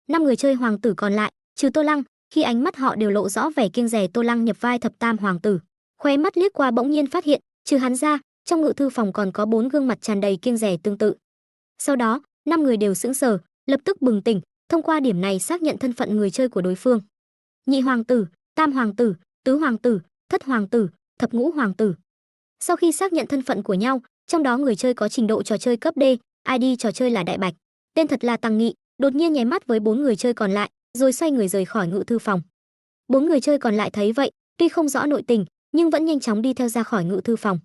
5 người chơi hoàng tử còn lại, trừ Tô Lăng, khi ánh mắt họ đều lộ rõ vẻ kiêng dè Tô Lăng nhập vai thập tam hoàng tử. Khóe mắt liếc qua bỗng nhiên phát hiện, trừ hắn ra, trong ngự thư phòng còn có 4 gương mặt tràn đầy kiêng dè tương tự. Sau đó, 5 người đều sững sờ, lập tức bừng tỉnh, thông qua điểm này xác nhận thân phận người chơi của đối phương. Nhị hoàng tử, tam hoàng tử, tứ hoàng tử, thất hoàng tử, thập ngũ hoàng tử. Sau khi xác nhận thân phận của nhau, trong đó người chơi có trình độ trò chơi cấp D, ID trò chơi là Đại Bạch, tên thật là Tăng Nghị, đột nhiên nháy mắt với 4 người chơi còn lại, rồi xoay người rời khỏi ngự thư phòng. 4 người chơi còn lại thấy vậy, tuy không rõ nội tình, nhưng vẫn nhanh chóng đi theo ra khỏi ngự thư phòng.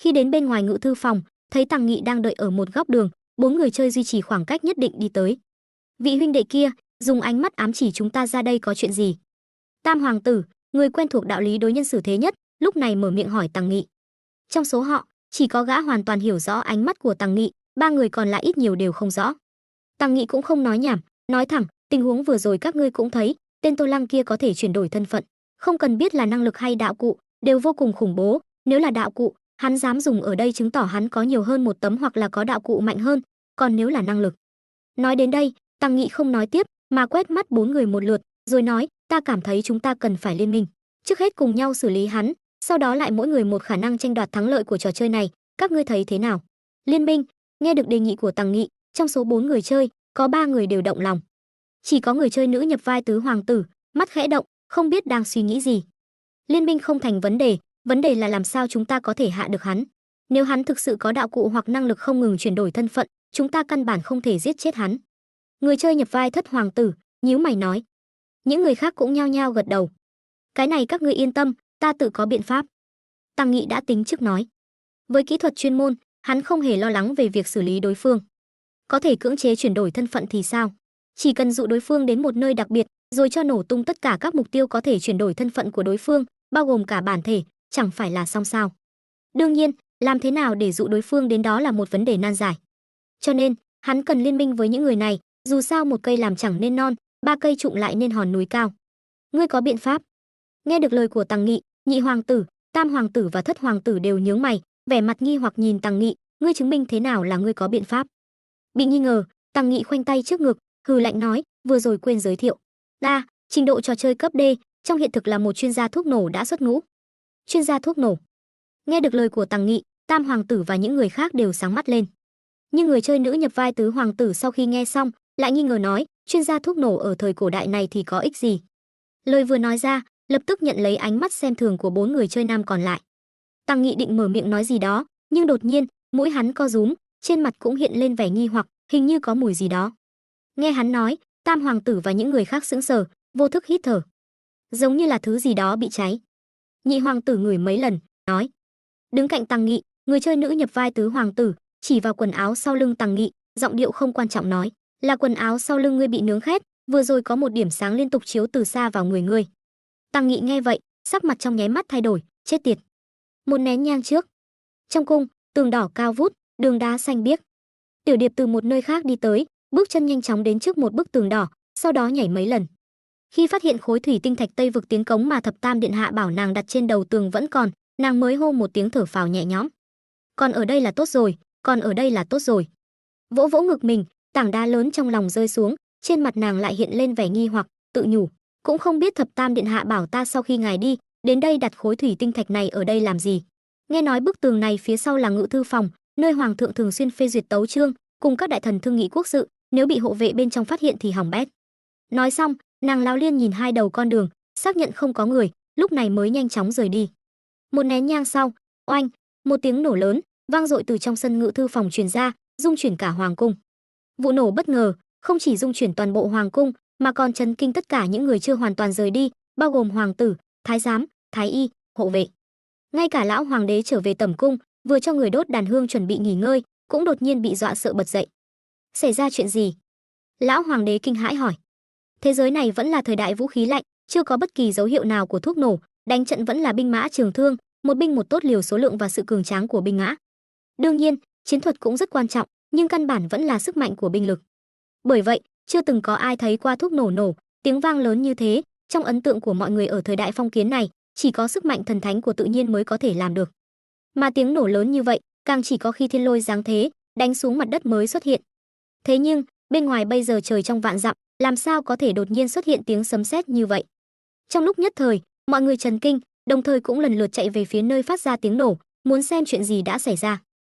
Khi đến bên ngoài ngự thư phòng, thấy Tăng Nghị đang đợi ở một góc đường, 4 người chơi duy trì khoảng cách nhất định đi tới. Vị huynh đệ kia, dùng ánh mắt ám chỉ chúng ta ra đây có chuyện gì? Tam hoàng tử, người quen thuộc đạo lý đối nhân xử thế nhất, lúc này mở miệng hỏi Tăng Nghị. Trong số họ, chỉ có gã hoàn toàn hiểu rõ ánh mắt của Tăng Nghị, 3 người còn lại ít nhiều đều không rõ. Tăng Nghị cũng không nói nhảm, nói thẳng, tình huống vừa rồi các ngươi cũng thấy, tên Tô Lăng kia có thể chuyển đổi thân phận, không cần biết là năng lực hay đạo cụ, đều vô cùng khủng bố, nếu là đạo cụ, hắn dám dùng ở đây chứng tỏ hắn có nhiều hơn một tấm hoặc là có đạo cụ mạnh hơn, còn nếu là năng lực. Nói đến đây, Tăng Nghị không nói tiếp, mà quét mắt 4 người một lượt, rồi nói, ta cảm thấy chúng ta cần phải liên minh, trước hết cùng nhau xử lý hắn, sau đó lại mỗi người một khả năng tranh đoạt thắng lợi của trò chơi này, các ngươi thấy thế nào? Liên minh. Nghe được đề nghị của Tăng Nghị, trong số 4 người chơi, có 3 người đều động lòng. Chỉ có người chơi nữ nhập vai tứ hoàng tử, mắt khẽ động, không biết đang suy nghĩ gì. Liên minh không thành vấn đề là làm sao chúng ta có thể hạ được hắn. Nếu hắn thực sự có đạo cụ hoặc năng lực không ngừng chuyển đổi thân phận, chúng ta căn bản không thể giết chết hắn. Người chơi nhập vai thất hoàng tử, nhíu mày nói. Những người khác cũng nhao nhao gật đầu. Cái này các ngươi yên tâm, ta tự có biện pháp. Tăng Nghị đã tính trước nói. Với kỹ thuật chuyên môn, hắn không hề lo lắng về việc xử lý đối phương. Có thể cưỡng chế chuyển đổi thân phận thì sao? Chỉ cần dụ đối phương đến một nơi đặc biệt, rồi cho nổ tung tất cả các mục tiêu có thể chuyển đổi thân phận của đối phương, bao gồm cả bản thể, chẳng phải là xong sao? Đương nhiên, làm thế nào để dụ đối phương đến đó là một vấn đề nan giải. Cho nên, hắn cần liên minh với những người này, dù sao một cây làm chẳng nên non, 3 cây trụng lại nên hòn núi cao. Ngươi có biện pháp? Nghe được lời của Tằng Nghị, nhị hoàng tử, tam hoàng tử và thất hoàng tử đều nhướng mày, vẻ mặt nghi hoặc nhìn Tằng Nghị, ngươi chứng minh thế nào là ngươi có biện pháp? Bị nghi ngờ, Tằng Nghị khoanh tay trước ngực, hừ lạnh nói, vừa rồi quên giới thiệu. Ta, trình độ trò chơi cấp D, trong hiện thực là một chuyên gia thuốc nổ đã xuất ngũ. Chuyên gia thuốc nổ? Nghe được lời của Tằng Nghị, tam hoàng tử và những người khác đều sáng mắt lên. Nhưng người chơi nữ nhập vai tứ hoàng tử sau khi nghe xong, lại nghi ngờ nói, chuyên gia thuốc nổ ở thời cổ đại này thì có ích gì? Lời vừa nói ra, lập tức nhận lấy ánh mắt xem thường của bốn người chơi nam còn lại. Tằng Nghị định mở miệng nói gì đó, nhưng đột nhiên, mũi hắn co rúm, trên mặt cũng hiện lên vẻ nghi hoặc, hình như có mùi gì đó. Nghe hắn nói, tam hoàng tử và những người khác sững sờ, vô thức hít thở. Giống như là thứ gì đó bị cháy. Nhị hoàng tử ngửi mấy lần, nói. Đứng cạnh Tằng Nghị, người chơi nữ nhập vai tứ hoàng tử, chỉ vào quần áo sau lưng Tằng Nghị, giọng điệu không quan trọng nói, là quần áo sau lưng ngươi bị nướng khét, vừa rồi có một điểm sáng liên tục chiếu từ xa vào người ngươi. Tằng Nghị nghe vậy, sắc mặt trong nháy mắt thay đổi, chết tiệt. Một nén nhang trước, trong cung, tường đỏ cao vút, đường đá xanh biếc. Tiểu Điệp từ một nơi khác đi tới, bước chân nhanh chóng đến trước một bức tường đỏ, sau đó nhảy mấy lần. Khi phát hiện khối thủy tinh thạch Tây vực tiến cống mà thập tam điện hạ bảo nàng đặt trên đầu tường vẫn còn, nàng mới hô một tiếng thở phào nhẹ nhõm. Còn ở đây là tốt rồi, còn ở đây là tốt rồi. Vỗ vỗ ngực mình, tảng đá lớn trong lòng rơi xuống, trên mặt nàng lại hiện lên vẻ nghi hoặc, tự nhủ, cũng không biết thập tam điện hạ bảo ta sau khi ngài đi, đến đây đặt khối thủy tinh thạch này ở đây làm gì. Nghe nói bức tường này phía sau là ngự thư phòng, nơi hoàng thượng thường xuyên phê duyệt tấu chương, cùng các đại thần thương nghị quốc sự, nếu bị hộ vệ bên trong phát hiện thì hỏng bét. Nói xong, nàng lão liên nhìn hai đầu con đường, xác nhận không có người, lúc này mới nhanh chóng rời đi. Một nén nhang sau, oanh, một tiếng nổ lớn vang dội từ trong sân ngự thư phòng truyền ra, rung chuyển cả hoàng cung. Vụ nổ bất ngờ, không chỉ rung chuyển toàn bộ hoàng cung, mà còn chấn kinh tất cả những người chưa hoàn toàn rời đi, bao gồm hoàng tử, thái giám, thái y, hộ vệ. Ngay cả lão hoàng đế trở về tẩm cung, vừa cho người đốt đàn hương chuẩn bị nghỉ ngơi, cũng đột nhiên bị dọa sợ bật dậy. Xảy ra chuyện gì? Lão hoàng đế kinh hãi hỏi. Thế giới này vẫn là thời đại vũ khí lạnh, chưa có bất kỳ dấu hiệu nào của thuốc nổ, đánh trận vẫn là binh mã trường thương, một binh một tốt liều số lượng và sự cường tráng của binh mã. Đương nhiên, chiến thuật cũng rất quan trọng, nhưng căn bản vẫn là sức mạnh của binh lực. Bởi vậy, chưa từng có ai thấy qua thuốc nổ tiếng vang lớn như thế, trong ấn tượng của mọi người ở thời đại phong kiến này, chỉ có sức mạnh thần thánh của tự nhiên mới có thể làm được. Mà tiếng nổ lớn như vậy, càng chỉ có khi thiên lôi giáng thế, đánh xuống mặt đất mới xuất hiện. Thế nhưng, bên ngoài bây giờ trời trong vạn dặm, làm sao có thể đột nhiên xuất hiện tiếng sấm sét như vậy? Trong lúc nhất thời, mọi người chấn kinh, đồng thời cũng lần lượt chạy về phía nơi phát ra tiếng nổ, muốn xem chuyện gì đã xảy ra.